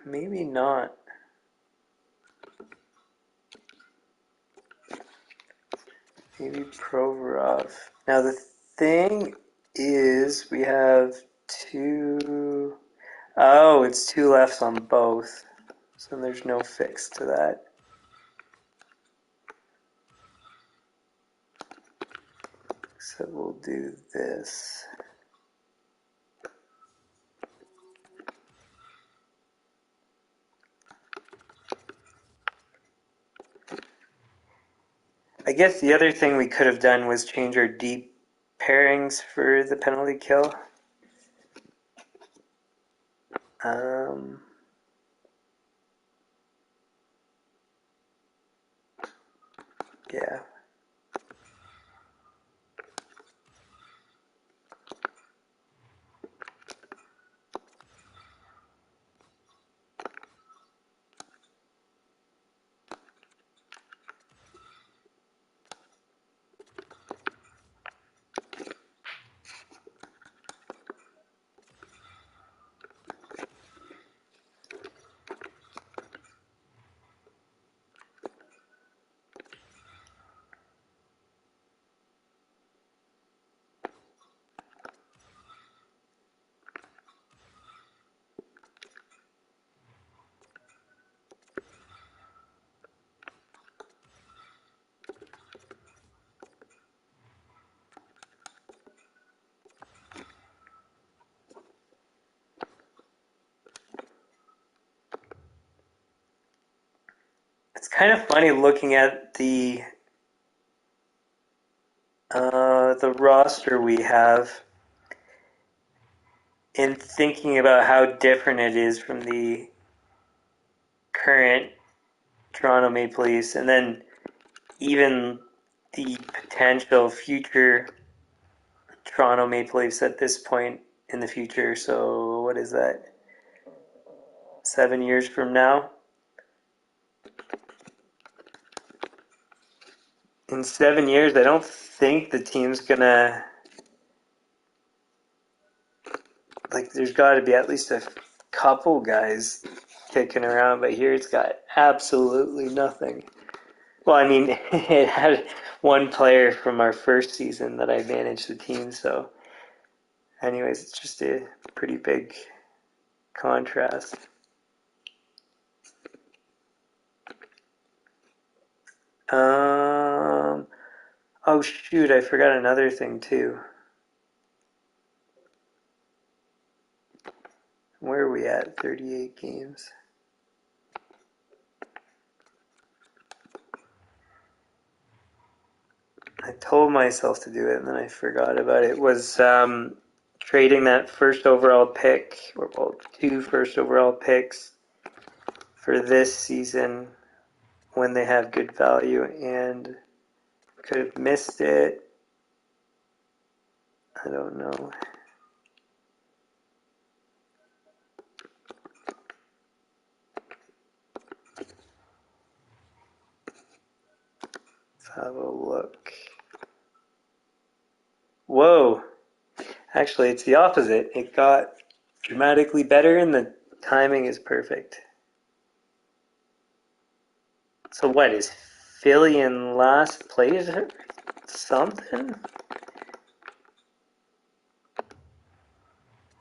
S1: Maybe not. Maybe Provorov. Now the thing is, we have two. Oh, it's two lefts on both. So there's no fix to that. So we'll do this. I guess the other thing we could have done was change our deep pairings for the penalty kill. Yeah. kind of funny looking at the roster we have and thinking about how different it is from the current Toronto Maple Leafs, and then even the potential future Toronto Maple Leafs at this point in the future. So what is that? 7 years from now? In 7 years, I don't think the team's gonna, like, there's got to be at least a couple guys kicking around, but here it's got absolutely nothing. Well, I mean, it had one player from our first season that I managed the team, so anyways, it's just a pretty big contrast. Oh shoot, I forgot another thing too. Where are we at? 38 games. I told myself to do it and then I forgot about it. It was trading that first overall pick, or well, 2 first overall picks for this season when they have good value, and could have missed it. I don't know. Let's have a look. Whoa! Actually, it's the opposite. It got dramatically better and the timing is perfect. So what, is Philly in last place or something?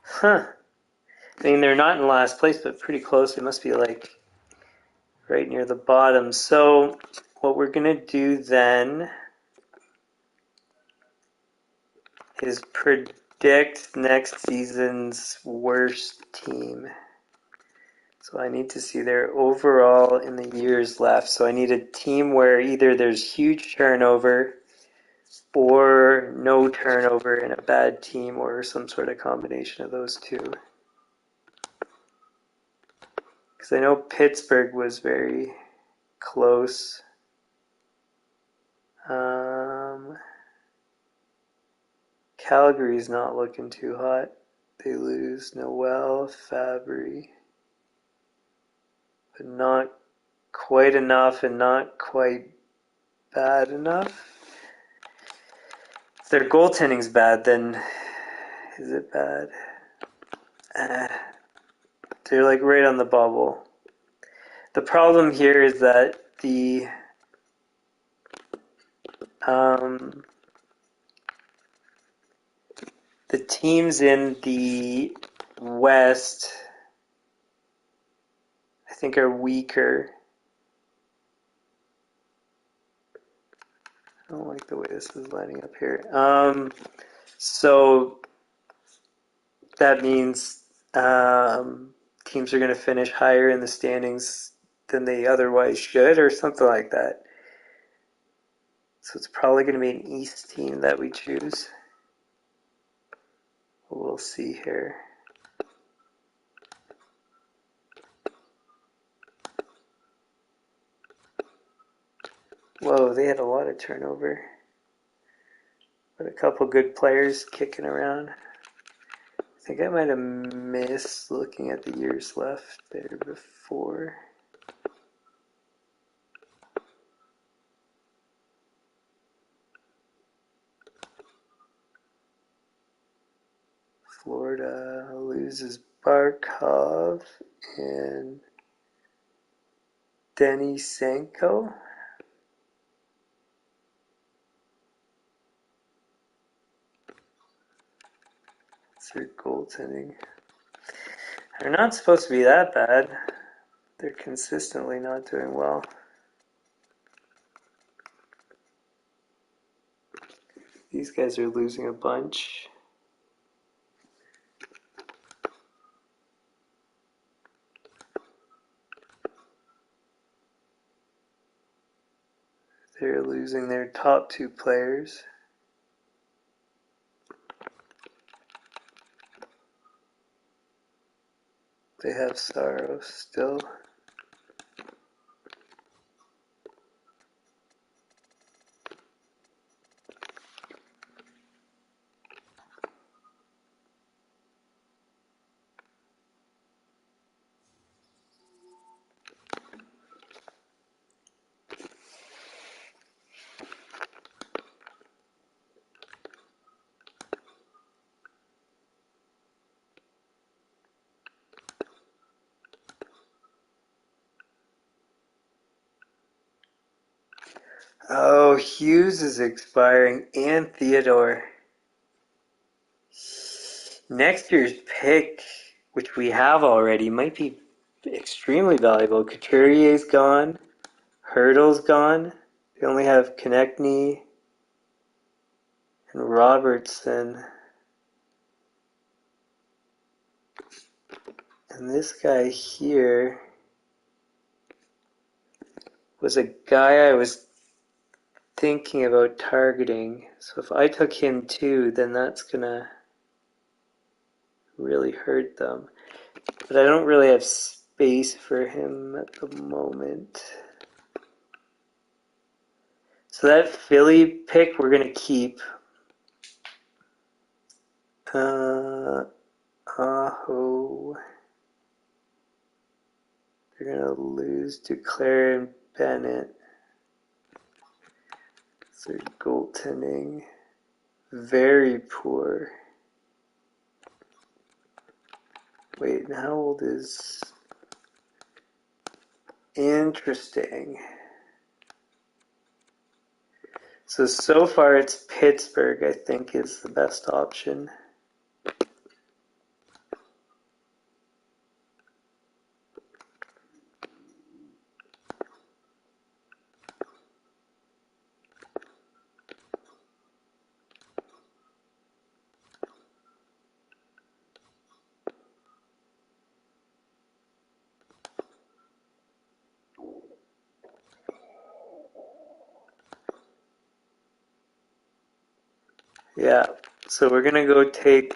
S1: Huh. I mean, they're not in last place, but pretty close. They must be like right near the bottom. So what we're going to do then is predict next season's worst team. So I need to see their overall in the years left. So I need a team where either there's huge turnover or no turnover in a bad team, or some sort of combination of those two. Because I know Pittsburgh was very close. Calgary's not looking too hot. They lose Noel, Fabry, but not quite enough and not quite bad enough. If their goaltending's bad, then is it bad? They're like right on the bubble. The problem here is that the teams in the West, I think, are weaker. I don't like the way this is lining up here. So that means teams are going to finish higher in the standings than they otherwise should, or something like that. So it's probably going to be an East team that we choose. We'll see here. Whoa, they had a lot of turnover. But a couple good players kicking around. I think I might have missed looking at the years left there before. Florida loses Barkov and Denisenko. It's their goaltending. They're not supposed to be that bad. They're consistently not doing well. These guys are losing a bunch. losing their top two players. They have Saros still. Oh, Hughes is expiring, and Theodore. Next year's pick, which we have already, might be extremely valuable. Couturier's gone. Hurdle's gone. They only have Konechny and Robertson. And this guy here was a guy I was thinking about targeting. So if I took him too, then that's gonna really hurt them. But I don't really have space for him at the moment. So that Philly pick we're gonna keep. Aho. They're gonna lose Duclair and Bennett. So their goaltending very poor. Wait, and how old is... Interesting. So far it's Pittsburgh, I think, is the best option. Yeah, so we're gonna go take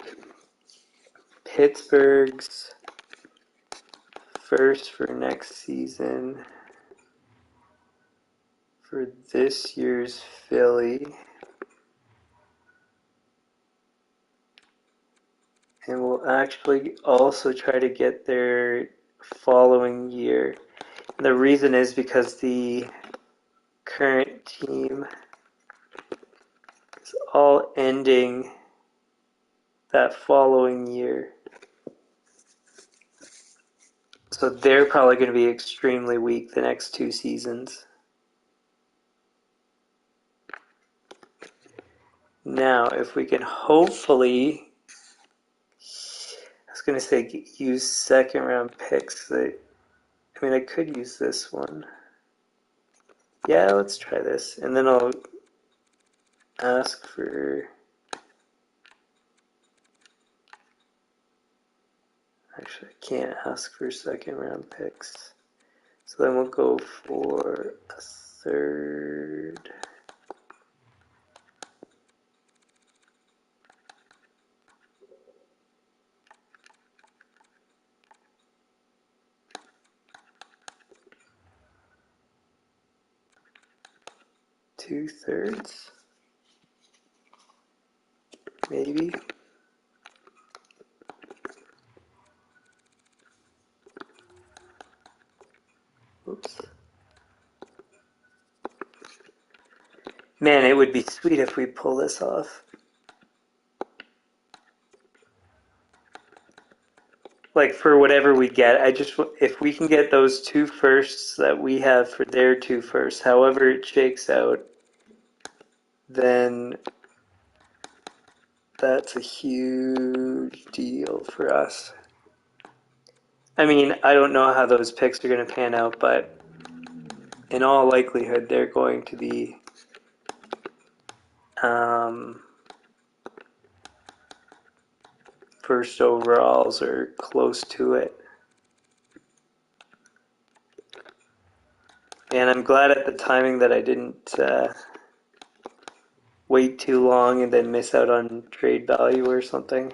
S1: Pittsburgh's first for next season for this year's Philly. And we'll actually also try to get their following year. And the reason is because the current team is all ending that following year. So they're probably going to be extremely weak the next two seasons. Now, if we can hopefully, I was going to say use second round picks. I could use this one. Yeah, let's try this. And then I'll ask for... Actually, I can't ask for second round picks. So then we'll go for a third. Two-thirds, maybe. Oops. Man, it would be sweet if we pull this off. Like, for whatever we get, if we can get those two firsts that we have for their two firsts, however it shakes out, then that's a huge deal for us. I mean, I don't know how those picks are going to pan out, but in all likelihood, they're going to be first overalls or close to it. And I'm glad at the timing that I didn't wait too long and then miss out on trade value or something.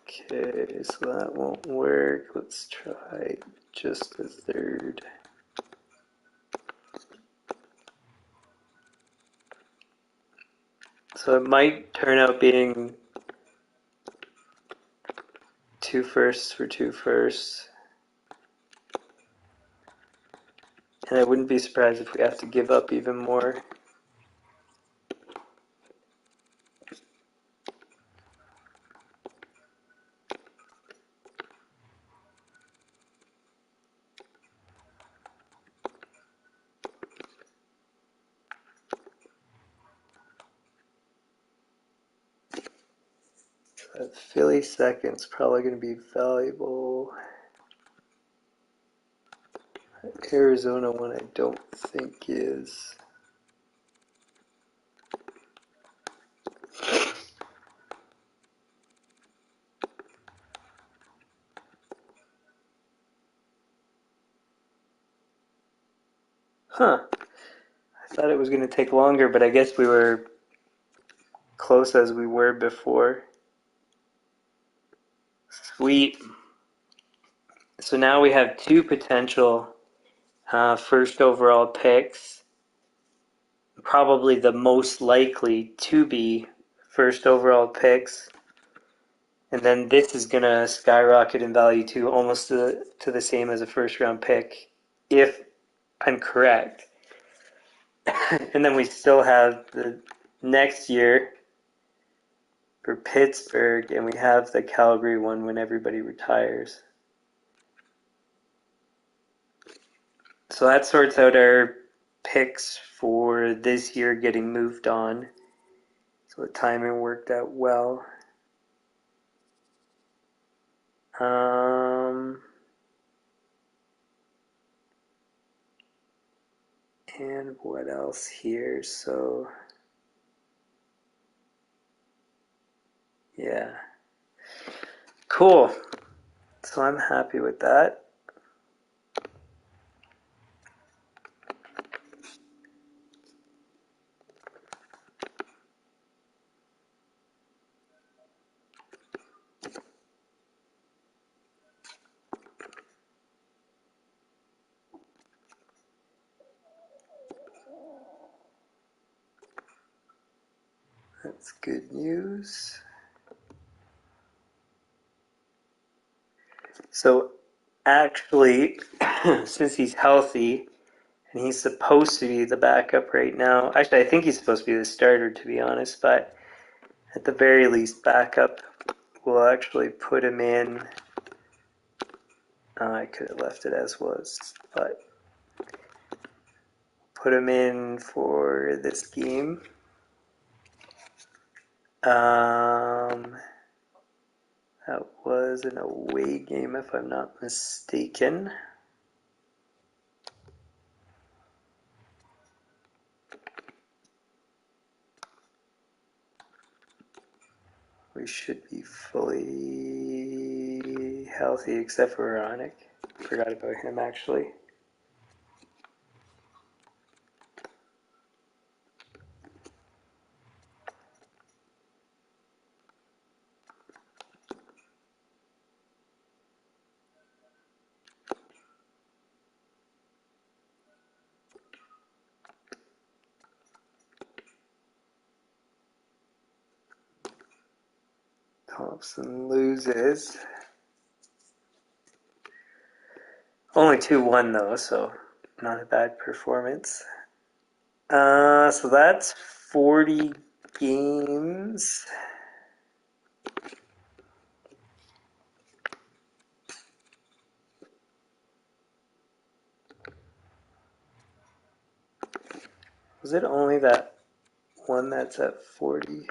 S1: Okay, so that won't work. Let's try just a third. So it might turn out being 2 firsts for 2 firsts. And I wouldn't be surprised if we have to give up even more. That Philly second's probably going to be valuable. Arizona one I don't think is. Huh. I thought it was going to take longer, but I guess we were close as we were before. Sweet. So now we have 2 potential first overall picks. Probably the most likely to be first overall picks. And then this is going to skyrocket in value to almost to the same as a first round pick, if I'm correct. And then we still have the next year for Pittsburgh, and we have the Calgary one when everybody retires. So that sorts out our picks for this year getting moved on. So the timing worked out well. And what else here? So, yeah. Cool. So I'm happy with that. That's good news. So actually, since he's healthy, and he's supposed to be the backup right now. Actually, I think he's supposed to be the starter, to be honest, but at the very least, backup. We'll actually put him in. I could have left it as was, but put him in for this game. That was an away game, if I'm not mistaken. We should be fully healthy except for Ronick. Forgot about him, actually. Thompson loses. Only 2-1 though, so not a bad performance. So that's 40 games. Was it only that one that's at 40?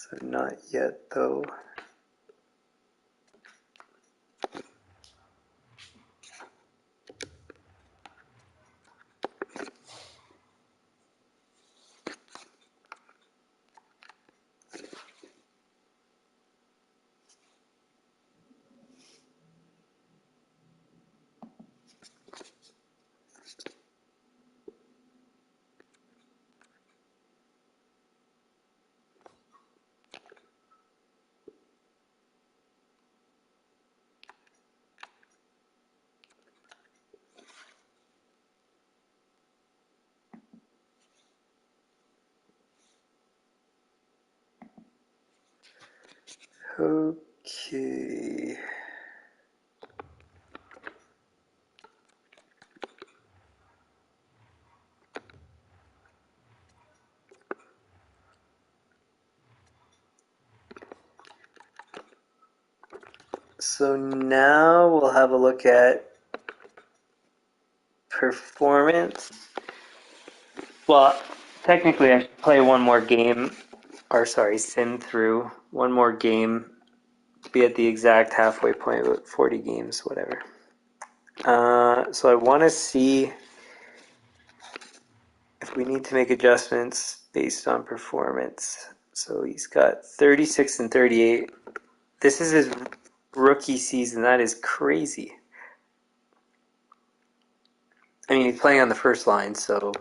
S1: So not yet though. Okay. So now we'll have a look at performance. Well, technically I should play one more game, or sorry, sim through one more game to be at the exact halfway point with 40 games, whatever. So I want to see if we need to make adjustments based on performance. So he's got 36 and 38. This is his rookie season. That is crazy. I mean, he's playing on the first line, so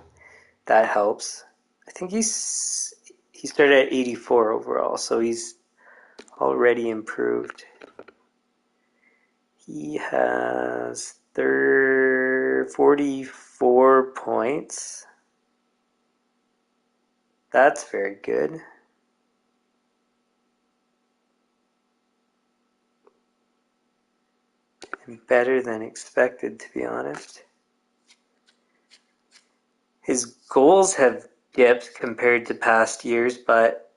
S1: that helps. I think he started at 84 overall, so he's already improved. He has 44 points. That's very good. And better than expected, to be honest. His goals have dipped compared to past years, but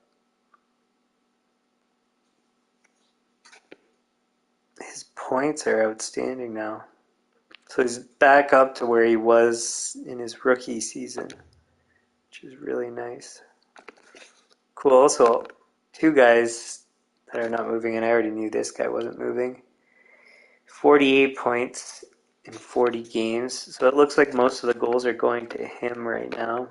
S1: his points are outstanding now. So he's back up to where he was in his rookie season, which is really nice. Cool. Also, two guys that are not moving, and I already knew this guy wasn't moving. 48 points in 40 games. So it looks like most of the goals are going to him right now.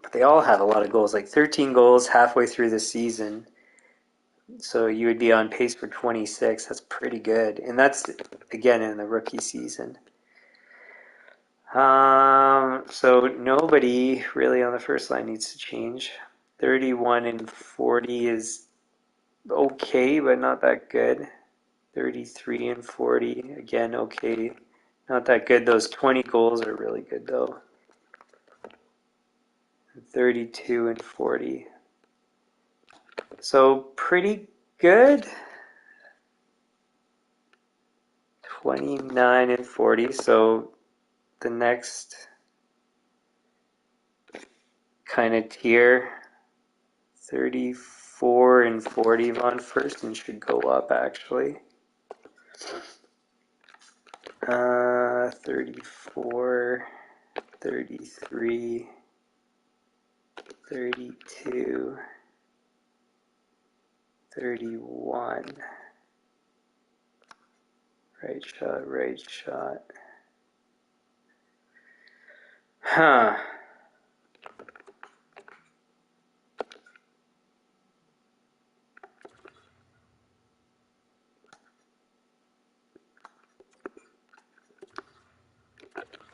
S1: But they all have a lot of goals, like 13 goals halfway through the season. So you would be on pace for 26. That's pretty good. And that's, again, in the rookie season. So nobody really on the first line needs to change. 31 and 40 is okay, but not that good. 33 and 40, again, okay. Not that good. Those 20 goals are really good, though. 32 and 40. So pretty good. 29 and 40. So the next kind of tier, 34 and 40 Von Fursten should go up, actually. 34, 33, 32, 31. Right shot, right shot. Huh.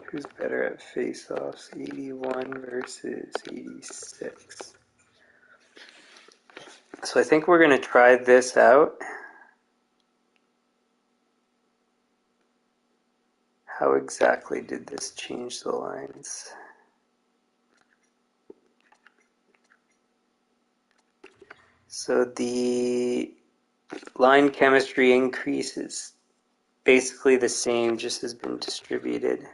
S1: Who's better at face-offs? 81 versus 86. So I think we're going to try this out. How exactly did this change the lines? So the line chemistry increase is basically the same, just has been distributed.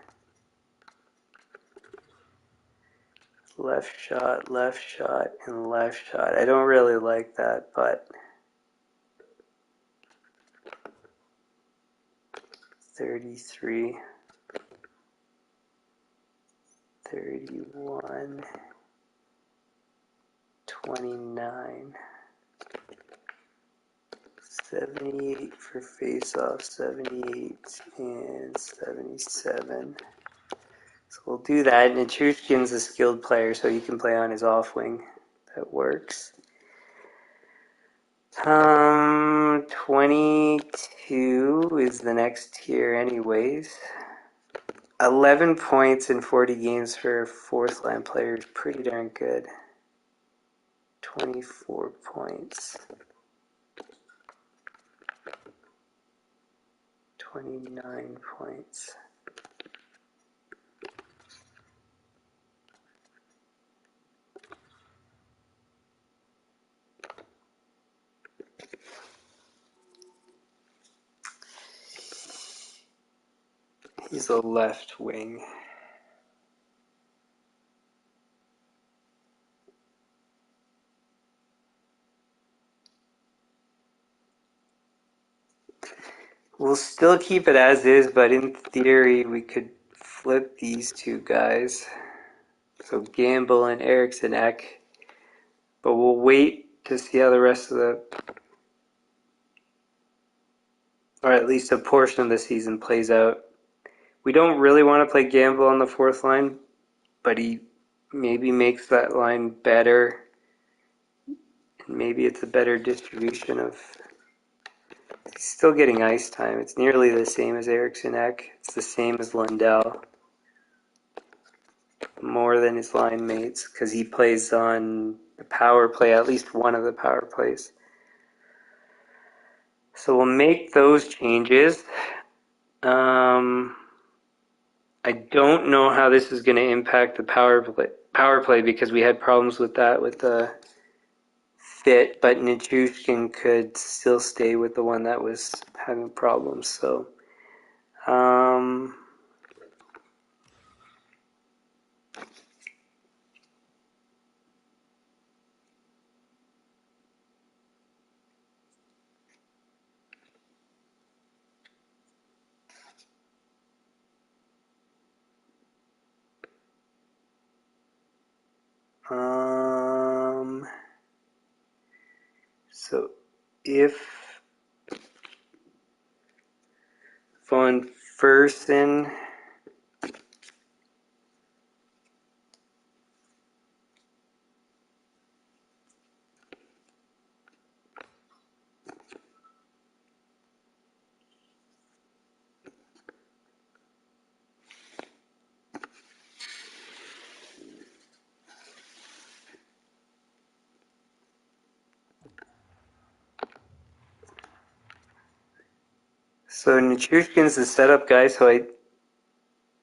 S1: Left shot, and left shot. I don't really like that, but 33, 31, 29, 78 for face-off, 78, and 77. So we'll do that, and Etrushkin's a skilled player, so he can play on his off wing. That works. 22 is the next tier anyways. 11 points in 40 games for a fourth line player is pretty darn good. 24 points. 29 points. He's a left wing. We'll still keep it as is, but in theory, we could flip these two guys. So Gamble and Eriksson Ek. But we'll wait to see how the rest of the, or at least a portion of the season plays out. We don't really want to play Gamble on the fourth line, but he maybe makes that line better. And maybe it's a better distribution of. He's still getting ice time. It's nearly the same as Eriksson Ek. It's the same as Lundell. More than his line mates because he plays on the power play, at least one of the power plays. So we'll make those changes. I don't know how this is going to impact the power play because we had problems with that with the fit, but Nichushkin could still stay with the one that was having problems. So, so if Von Fersen So Nichushkin's the setup guy, so I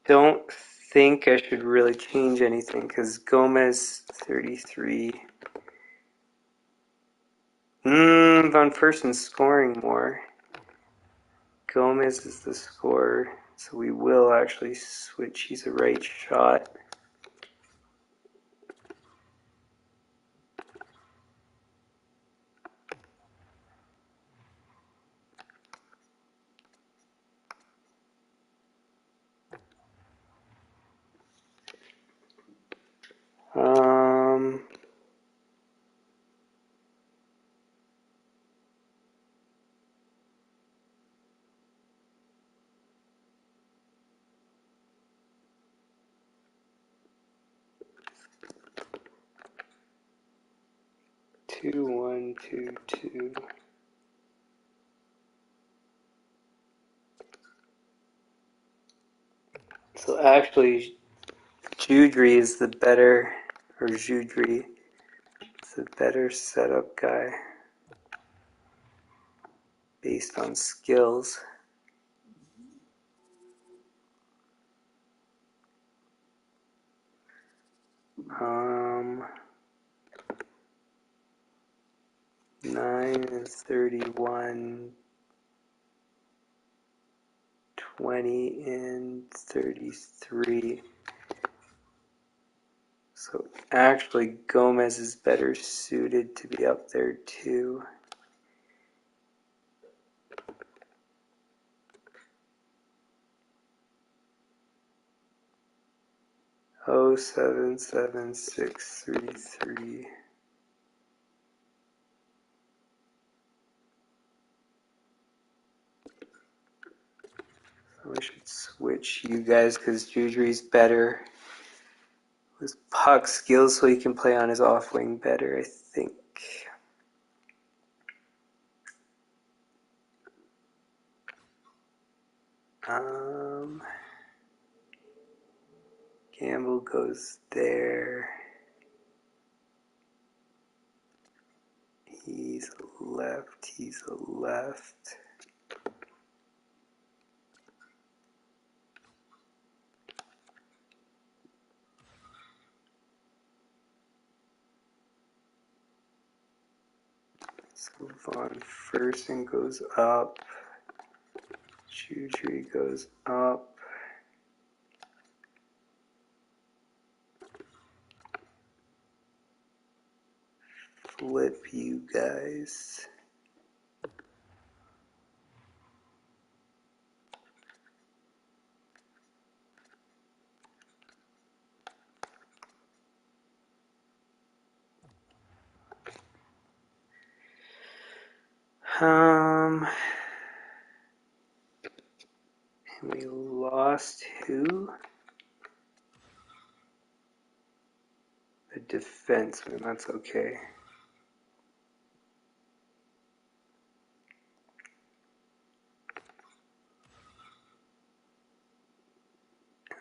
S1: don't think I should really change anything because Gomez 33. Von Fersen's scoring more. Gomez is the scorer, so we will actually switch. He's a right shot. Um, 2-1-2-2. So actually, Judry is the better, or Judry is the better setup guy based on skills. Um, 9 and 31, 20 and 33. So actually Gomez is better suited to be up there too. Oh, 77633. So I should switch you guys because Judry's better with puck skills, so he can play on his off wing better, I think. Gamble goes there. He's a left. He's a left. So Von Fersen goes up. Judry goes up. flip you guys. And we lost who? The defenseman, that's okay.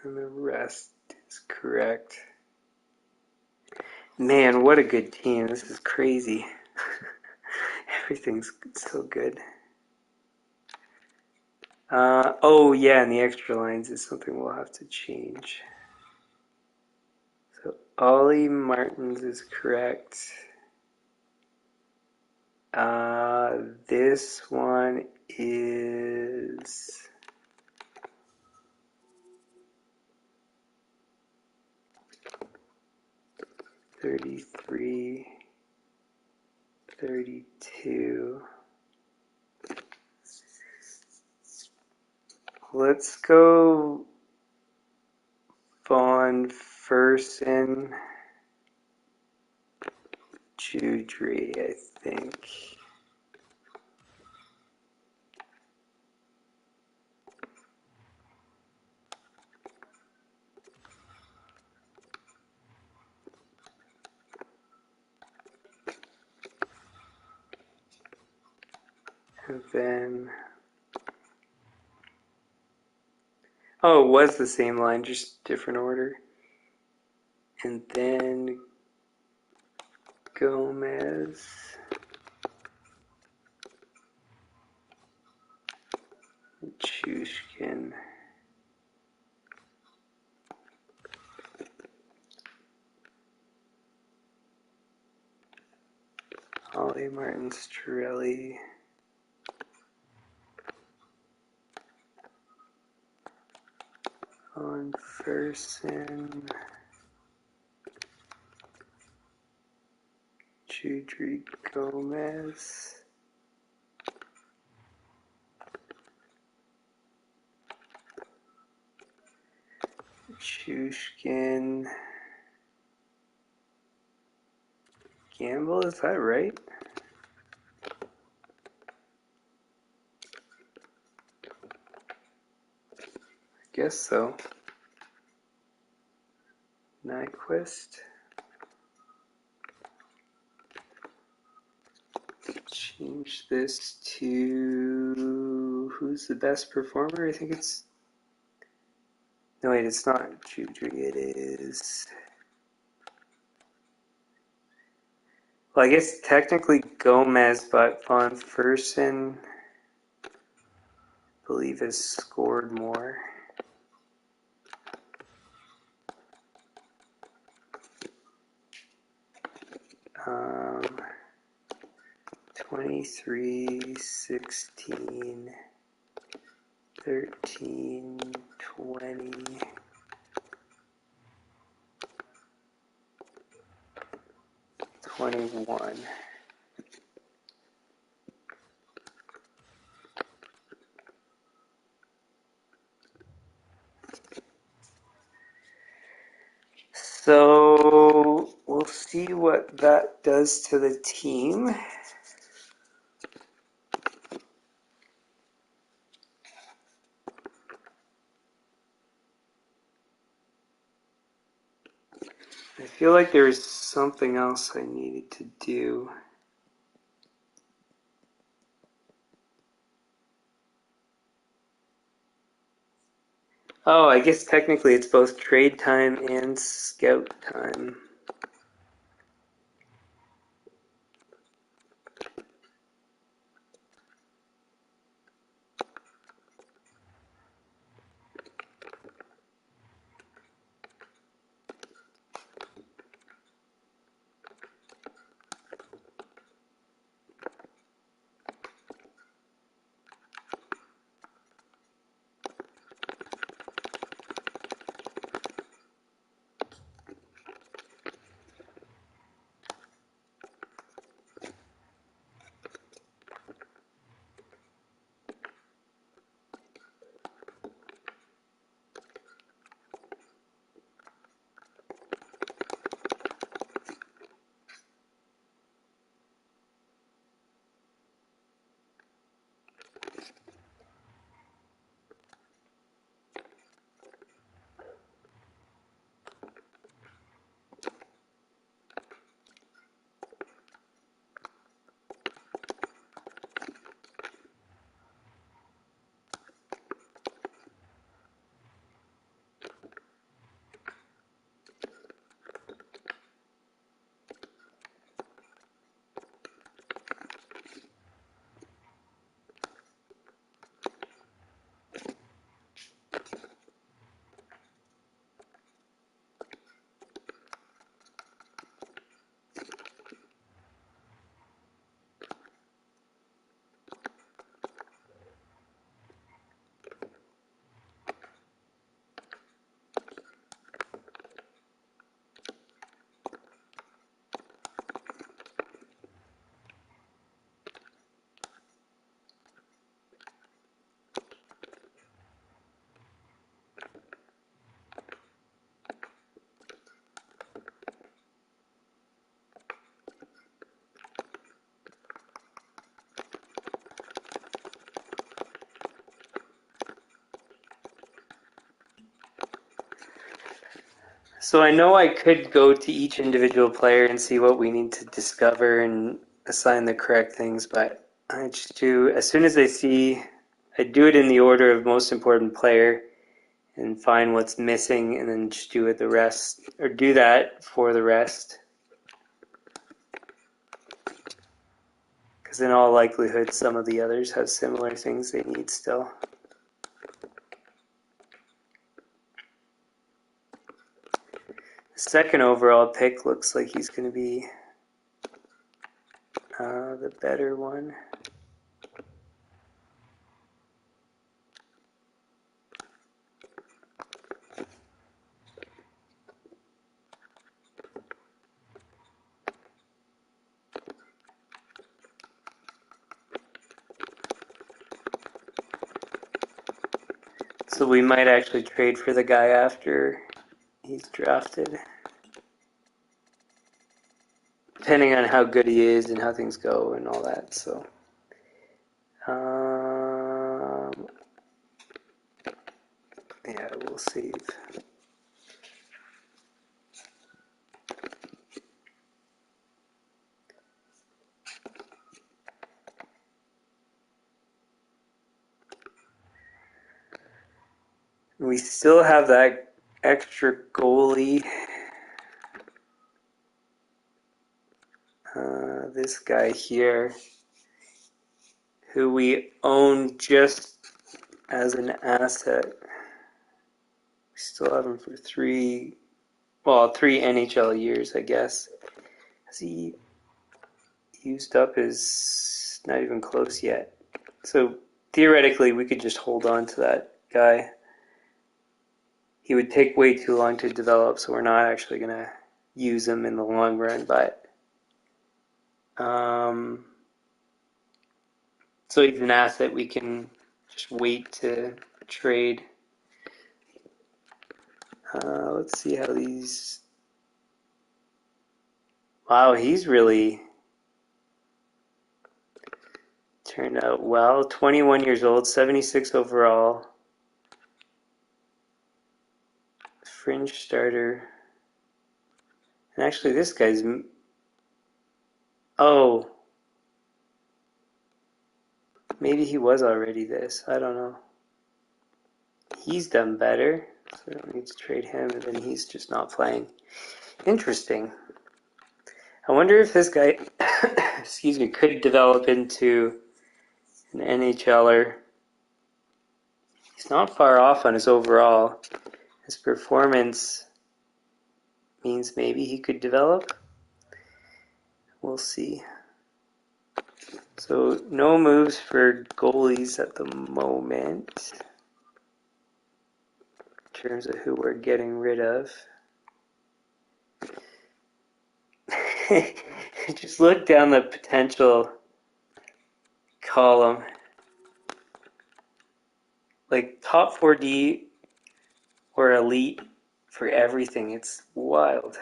S1: And the rest is correct. Man, what a good team. This is crazy. Everything's so good. Oh, yeah, and the extra lines is something we'll have to change. So Ollie Martins is correct. This one is 33, 32. Let's go Von Fersen, Judry, I think. And then, oh, it was the same line, just different order. And then Gomez, Chushkin, Ollie Martin, Strelly, Von Fersen, Judry, Gomez, Chushkin, Gamble, is that right? I guess so. Nyquist. Change this to who's the best performer? I think it's. No, wait, it's not Judry. It is. Well, I guess technically Gomez, but Von Fersen, I believe, has scored more. 23, 16, 13, 20, 21. So we'll see what that does to the team. I feel like there's something else I needed to do. Oh, I guess technically it's both trade time and scout time. So I know I could go to each individual player and see what we need to discover and assign the correct things, but I just do, as soon as I see, I do it in the order of most important player and find what's missing and then just do it the rest, or do that for the rest. Because in all likelihood, some of the others have similar things they need still. The second overall pick looks like he's going to be the better one. So we might actually trade for the guy after he's drafted. Depending on how good he is and how things go and all that. So, yeah, we'll save. We still have that extra goalie. This guy here, who we own just as an asset. We still have him for three NHL years, I guess. Has he used up his, not even close yet. So theoretically, we could just hold on to that guy. He would take way too long to develop, so we're not actually going to use him in the long run, but so he's an asset we can just wait to trade. Let's see how these... Wow, he's really turned out well. 21 years old, 76 overall. Fringe starter. And actually this guy's... Oh. Maybe he was already this. I don't know. He's done better. So we don't need to trade him, and then he's just not playing. Interesting. I wonder if this guy, excuse me, could develop into an NHLer. He's not far off on his overall. His performance means maybe he could develop. We'll see. So no moves for goalies at the moment in terms of who we're getting rid of. Just look down the potential column. Like top 4D or elite for everything. It's wild.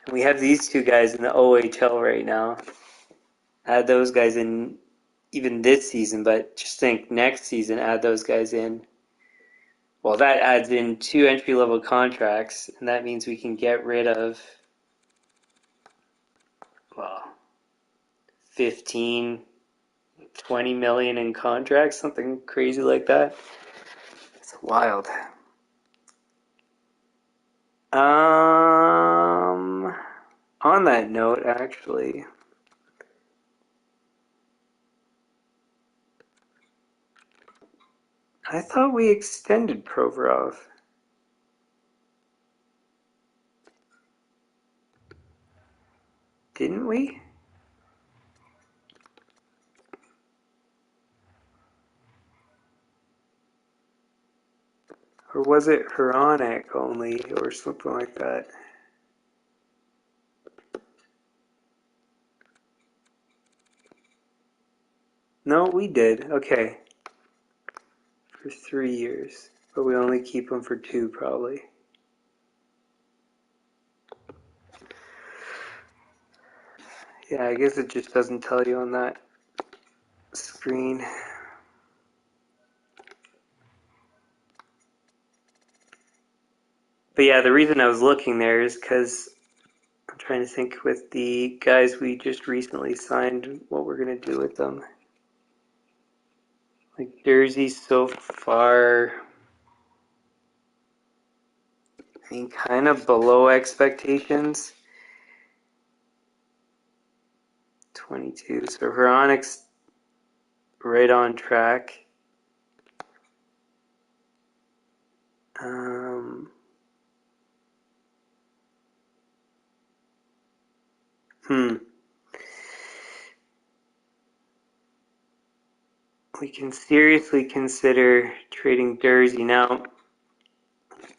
S1: And we have these two guys in the OHL right now. Add those guys in even this season, but just think next season, add those guys in. Well, that adds in 2 entry-level contracts, and that means we can get rid of, well, 15, 20 million in contracts, something crazy like that. It's wild. On that note, actually, I thought we extended Provorov. Didn't we? Or was it Hronek only, or something like that? No, we did. Okay. For 3 years. But we only keep them for 2, probably. Yeah, I guess it just doesn't tell you on that screen. But yeah, the reason I was looking there is because I'm trying to think with the guys we just recently signed what we're going to do with them. Like Jersey so far, I mean, kind of below expectations. 22. So Veronic's right on track. We can seriously consider trading Jersey. Now,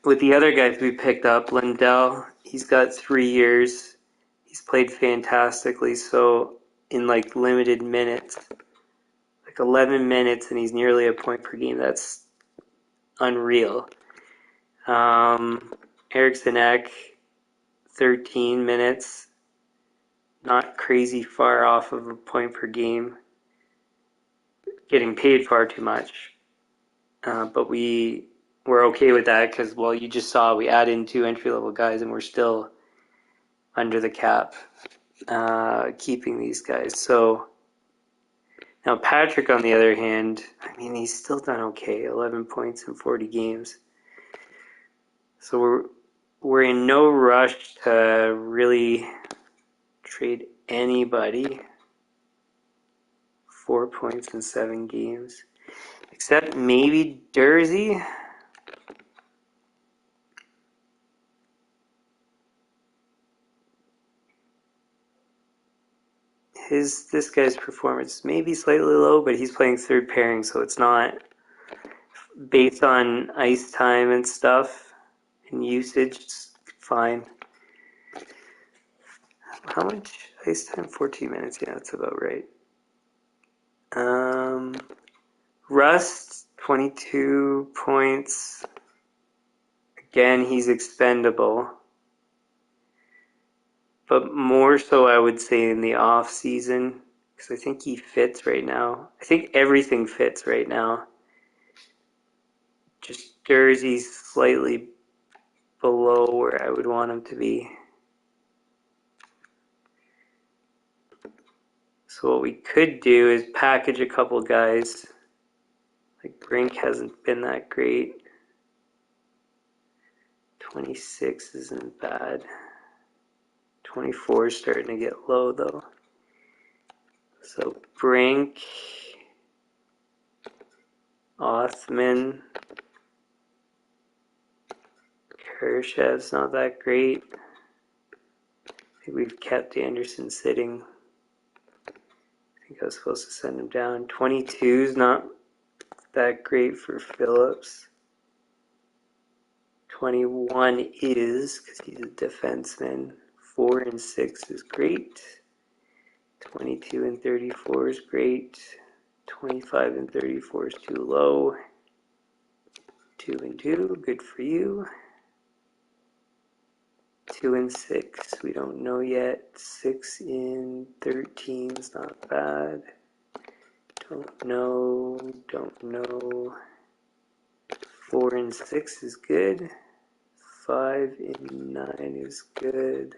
S1: with the other guys we picked up, Lindell, he's got 3 years. He's played fantastically, so in like limited minutes, like 11 minutes, and he's nearly a point per game. That's unreal. Eriksson Ek, 13 minutes. Not crazy far off of a point per game. Getting paid far too much. But we're okay with that because, well, you just saw we add in 2 entry-level guys and we're still under the cap keeping these guys. So now Patrick, on the other hand, I mean, he's still done okay, 11 points in 40 games. So we're in no rush to really trade anybody. 4 points in 7 games. Except maybe Jersey. This guy's performance may be slightly low, but he's playing third pairing, so it's not based on ice time and stuff and usage. It's fine. How much ice time? 14 minutes. Yeah, that's about right. Rust, 22 points. Again, he's expendable. But more so, I would say, in the off season, because I think he fits right now. I think everything fits right now. Just Jersey's slightly below where I would want him to be. So what we could do is package a couple guys. Like Brink hasn't been that great. 26 isn't bad. 24 is starting to get low though. So Brink, Othman, Kershaw's not that great. I think we've kept Anderson sitting. I think I was supposed to send him down. 22 is not that great for Phillips. 21 is, because he's a defenseman. 4 and 6 is great. 22 and 34 is great. 25 and 34 is too low. 2 and 2, good for you. 2 and 6, we don't know yet. 6 in 13 is not bad. Don't know. 4 and 6 is good. 5 and 9 is good.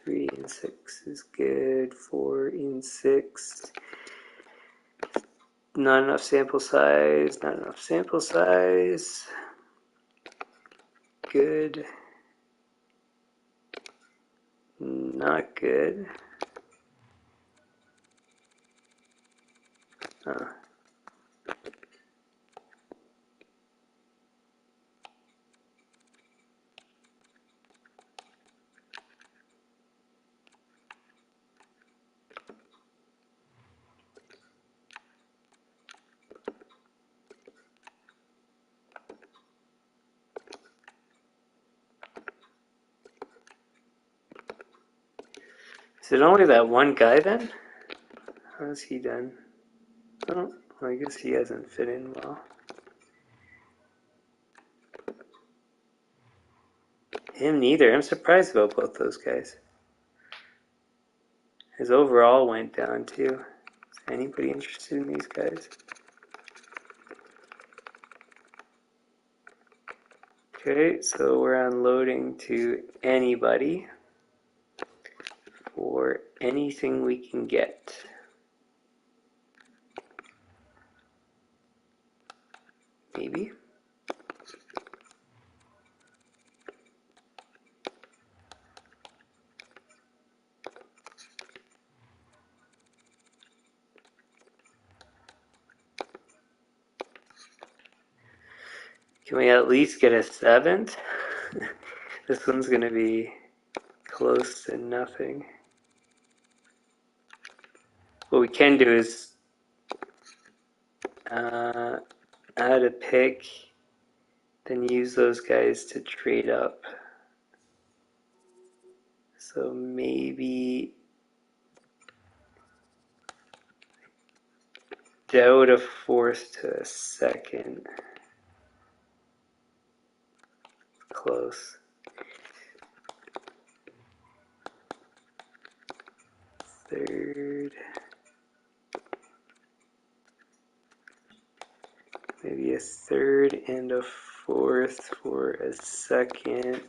S1: 3 and 6 is good. 4 and 6. Not enough sample size. Good. Not good. Is it only that one guy then? How's he done? Oh, well, I guess he hasn't fit in well. Him neither. I'm surprised about both those guys. His overall went down too. Is anybody interested in these guys? Okay, so we're unloading to anybody for anything we can get. Maybe. Can we at least get a 7th? This one's going to be close to nothing. What we can do is add a pick, then use those guys to trade up. So maybe doubt a 4th to a 2nd. Close. 3rd. Maybe a 3rd and a 4th for a 2nd.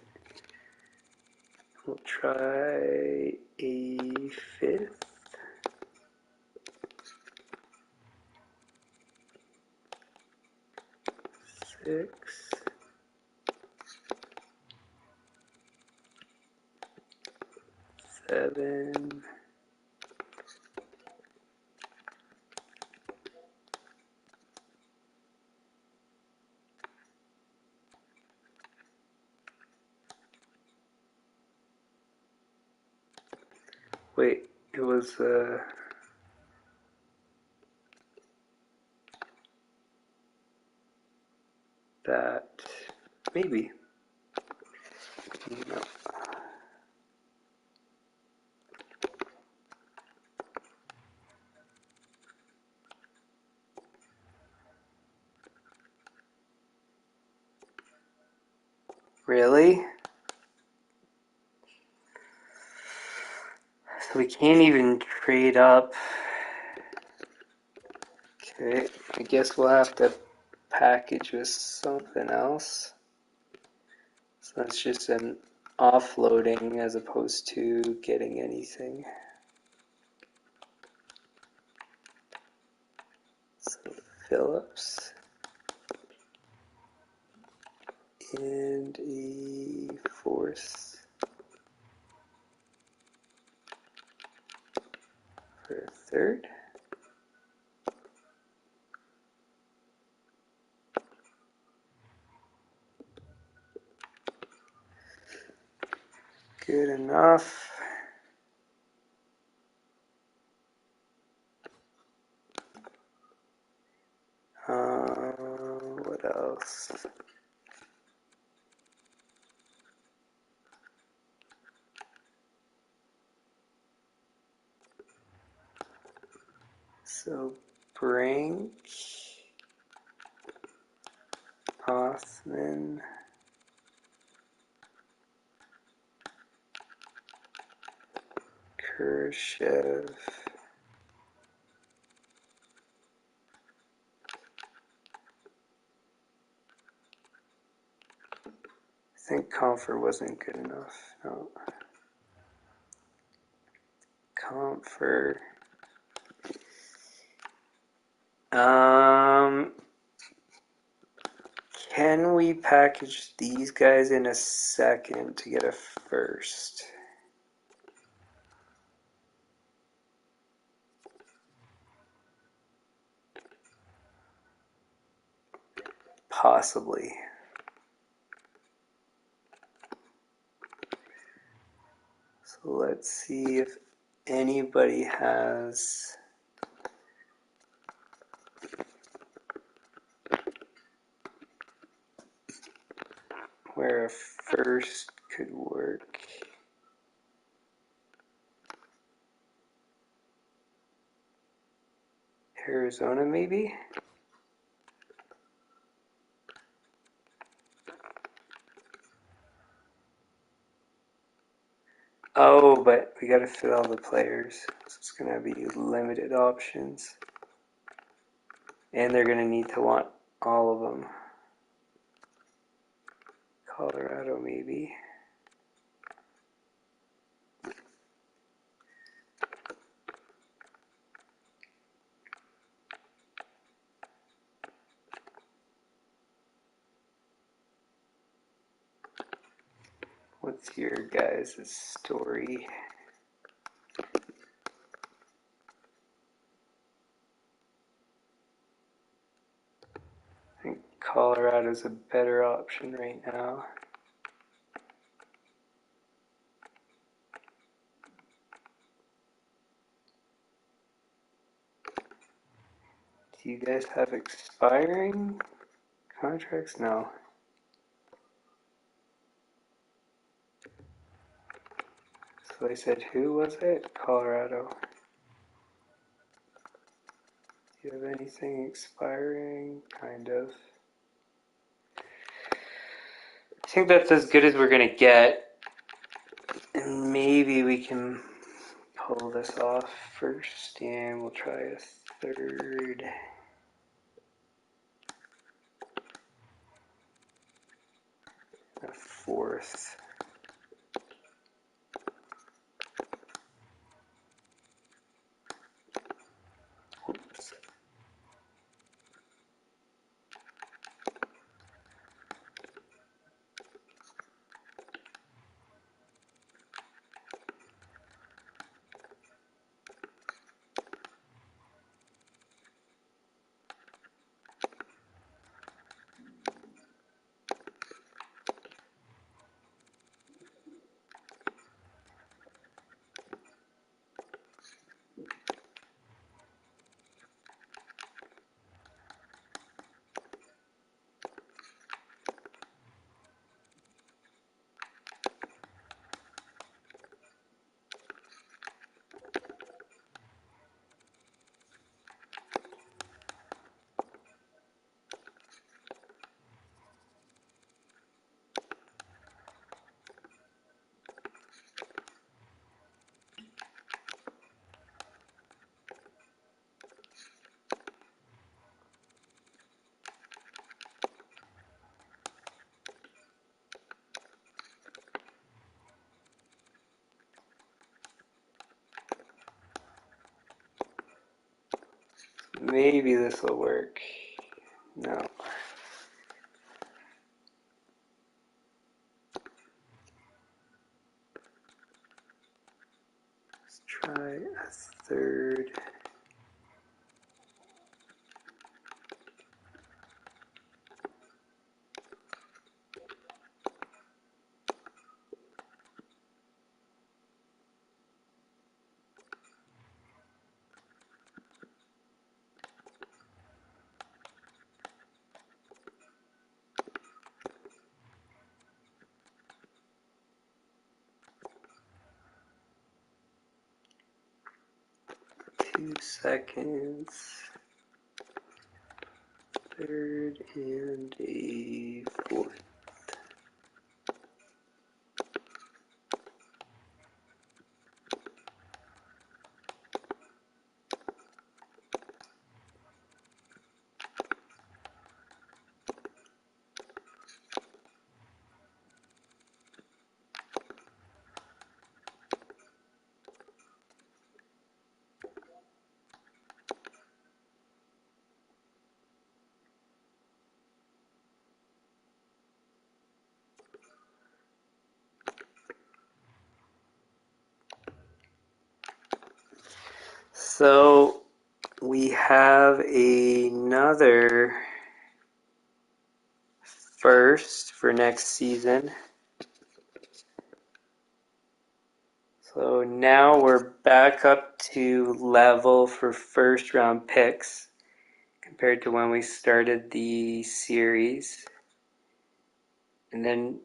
S1: We'll try a 5th. 6. 7. Wait, it was that. Maybe. No. Really? So we can't even trade up. Okay, I guess we'll have to package with something else. So that's just an offloading as opposed to getting anything. So Phillips and a 4th for a 3rd. Good enough. What else? So Brink, Hoffman, Khrushchev, I think Comfort wasn't good enough. No. Comfort. Can we package these guys in a 2nd to get a 1st? Possibly. So let's see if anybody has where a 1st could work. Arizona, maybe? Oh, but we gotta fit all the players. So it's gonna be limited options. And they're gonna need to want all of them. Colorado, maybe. What's your guys' story? I think Colorado's a better option right now. Do you guys have expiring contracts? No. So I said, who was it? Colorado. Do you have anything expiring? Kind of. I think that's as good as we're going to get. And maybe we can pull this off first, and we'll try a third. A fourth. Oops. Maybe this will work. No. Let's try a third. Two seconds. Third and a fourth. So we have another first for next season. So now we're back up to level for first round picks compared to when we started the series. And then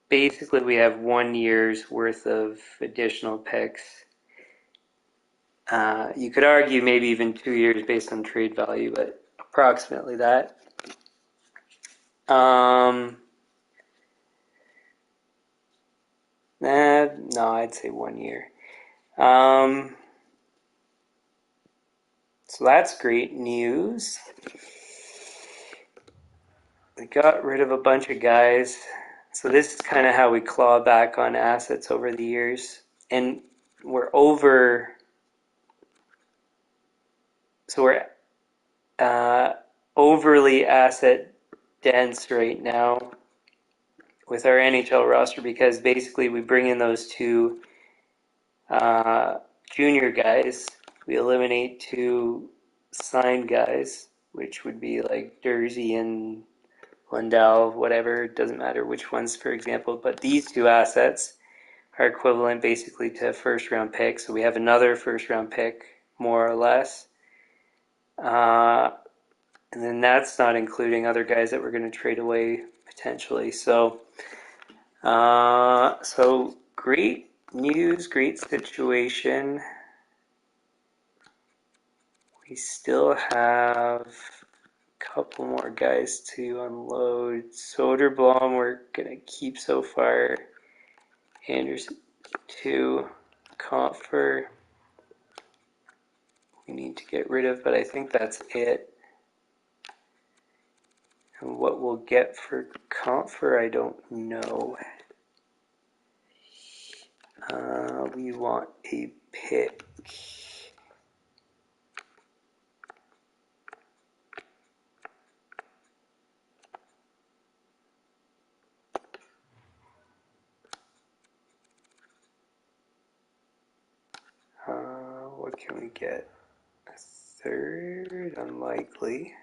S1: basically we have 1 year's worth of additional picks. You could argue maybe even 2 years based on trade value, but approximately that. No, I'd say 1 year. So that's great news. We got rid of a bunch of guys So this is kind of how we claw back on assets over the years. And we're over, so we're overly asset dense right now with our NHL roster because basically we bring in those two junior guys. We eliminate two signed guys, which would be like Dursey and Lundell, whatever. It doesn't matter which ones, for example. But these two assets are equivalent basically to a first-round pick. So we have another first-round pick, more or less. And then that's not including other guys that we're going to trade away potentially. So great news, great situation. We still have a couple more guys to unload. Soderblom we're going to keep so far. Anderson 2. Comfer we need to get rid of, but I think that's it. And what we'll get for Comfer, I don't know. We want a pick. What can we get? A third? Unlikely.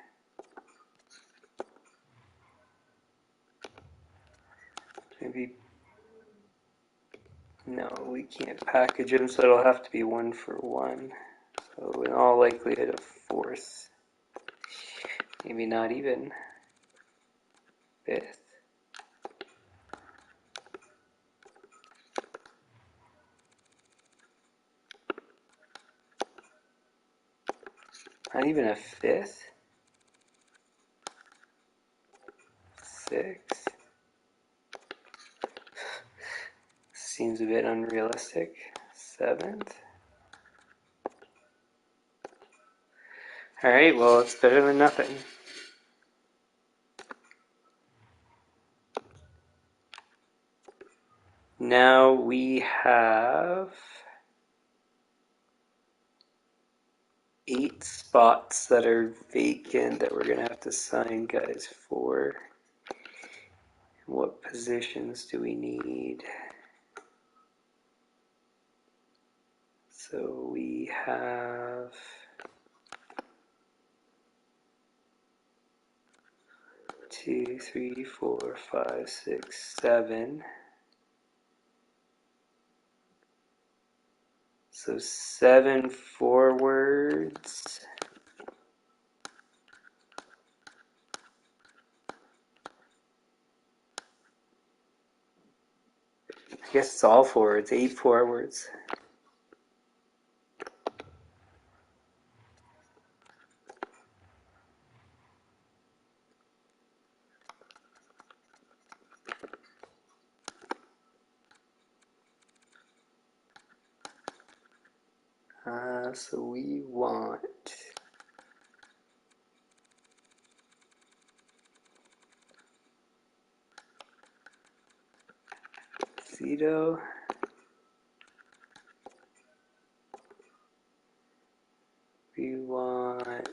S1: Maybe. No, we can't package them, so it'll have to be 1-for-1. So in all likelihood, a fourth. Maybe not even. Fifth. Not even a fifth. Sixth. Seems a bit unrealistic. Seventh. Alright, well, it's better than nothing. Now we have 8 spots that are vacant that we're going to have to sign guys for. What positions do we need? So we have 2, 3, 4, 5, 6, 7. So 7 forwards. I guess it's all forwards, 8 forwards. So we want Zito. We want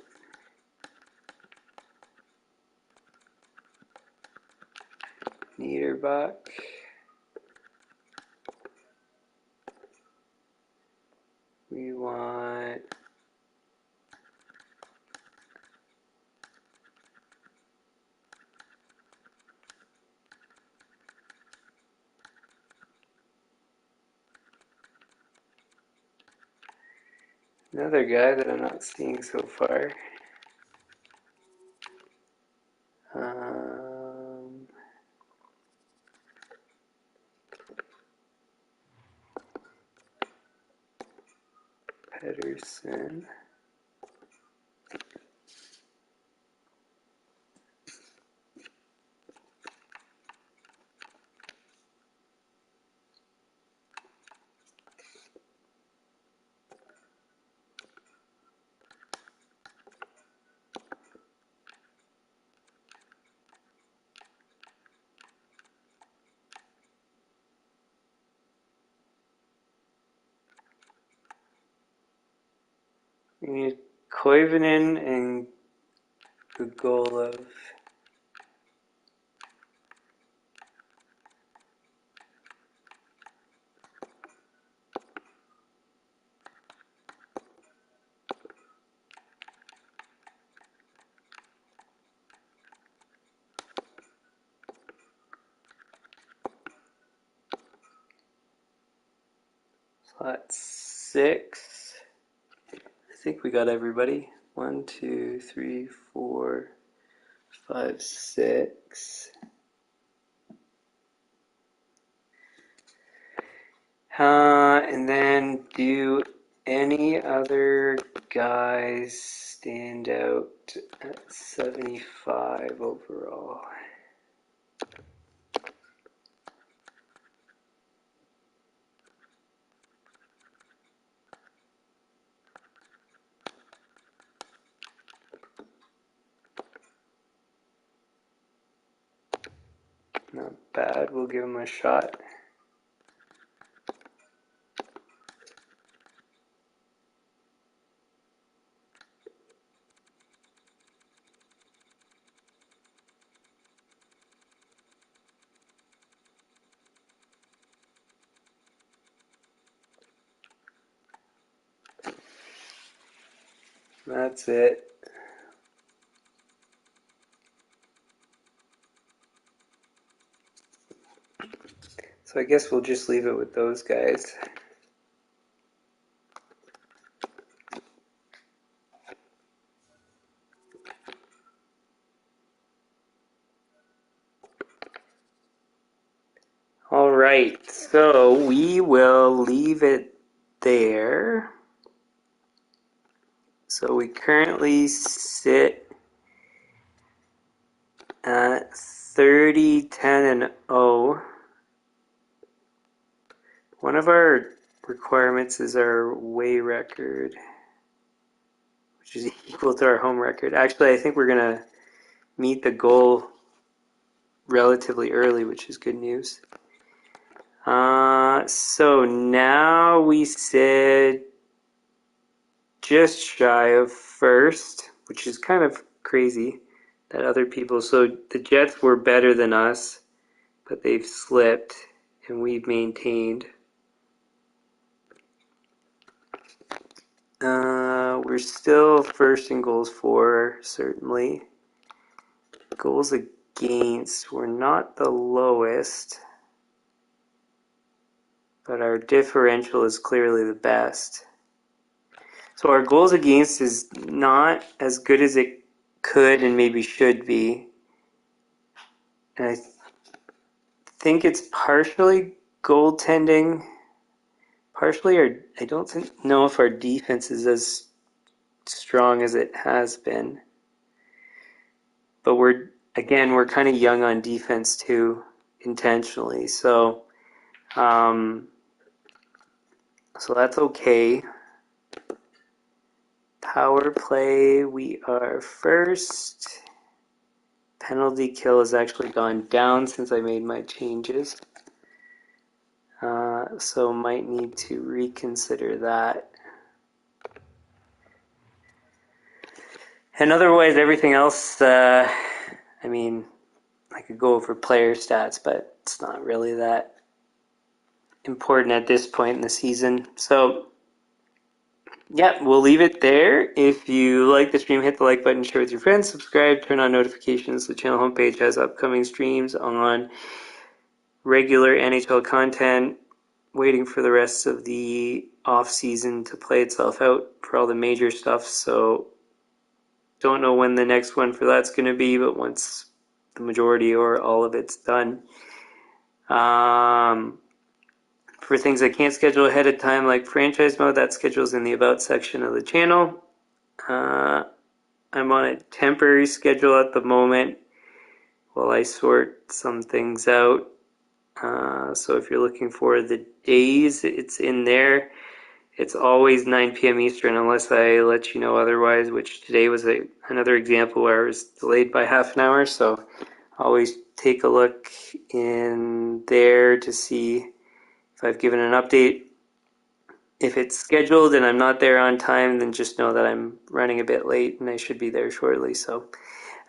S1: Niederbach. We want another guy that I'm not seeing so far. Pedersen. We need Koivunen and Gogolov. So that's 6. I think we got everybody. 1, 2, 3, 4, 5, 6. And then do any other guys stand out at 75 overall? Not bad. We'll give him a shot. That's it. So I guess we'll just leave it with those guys. All right, so we will leave it there. So we currently sit at 30, 10, and 0. One of our requirements is our away record, which is equal to our home record. Actually, I think we're going to meet the goal relatively early, which is good news. So now we sit just shy of first, which is kind of crazy that other people. So the Jets were better than us, but they've slipped, and we've maintained. We're still first in goals for, certainly. Goals against, we're not the lowest, but our differential is clearly the best. So our goals against is not as good as it could and maybe should be. And I think it's partially goaltending, partially I don't know if our defense is as strong as it has been. But we're kind of young on defense too, intentionally. So that's okay. Power play, we are first. Penalty kill has actually gone down since I made my changes. So might need to reconsider that. And otherwise, everything else, I could go over player stats, but it's not really that important at this point in the season. So yeah, we'll leave it there. If you like the stream, hit the like button, share with your friends, subscribe, turn on notifications. The channel homepage has upcoming streams on regular NHL content, waiting for the rest of the off season to play itself out for all the major stuff. So don't know when the next one for that's going to be, but once the majority or all of it's done. For things I can't schedule ahead of time, like franchise mode, that schedule's in the About section of the channel. I'm on a temporary schedule at the moment while I sort some things out. So if you're looking for the days, it's in there. It's always 9 p.m. Eastern unless I let you know otherwise, which today was another example where I was delayed by half an hour. So always take a look in there to see if I've given an update. If it's scheduled and I'm not there on time, then just know that I'm running a bit late and I should be there shortly. So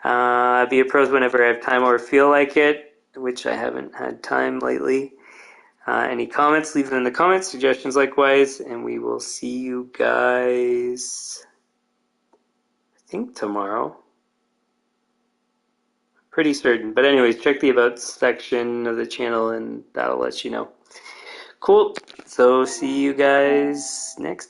S1: be a pros whenever I have time or feel like it, which I haven't had time lately. Any comments, leave them in the comments, suggestions likewise, and we will see you guys, I think tomorrow. Pretty certain. But anyways, check the about section of the channel and that'll let you know. Cool. So see you guys next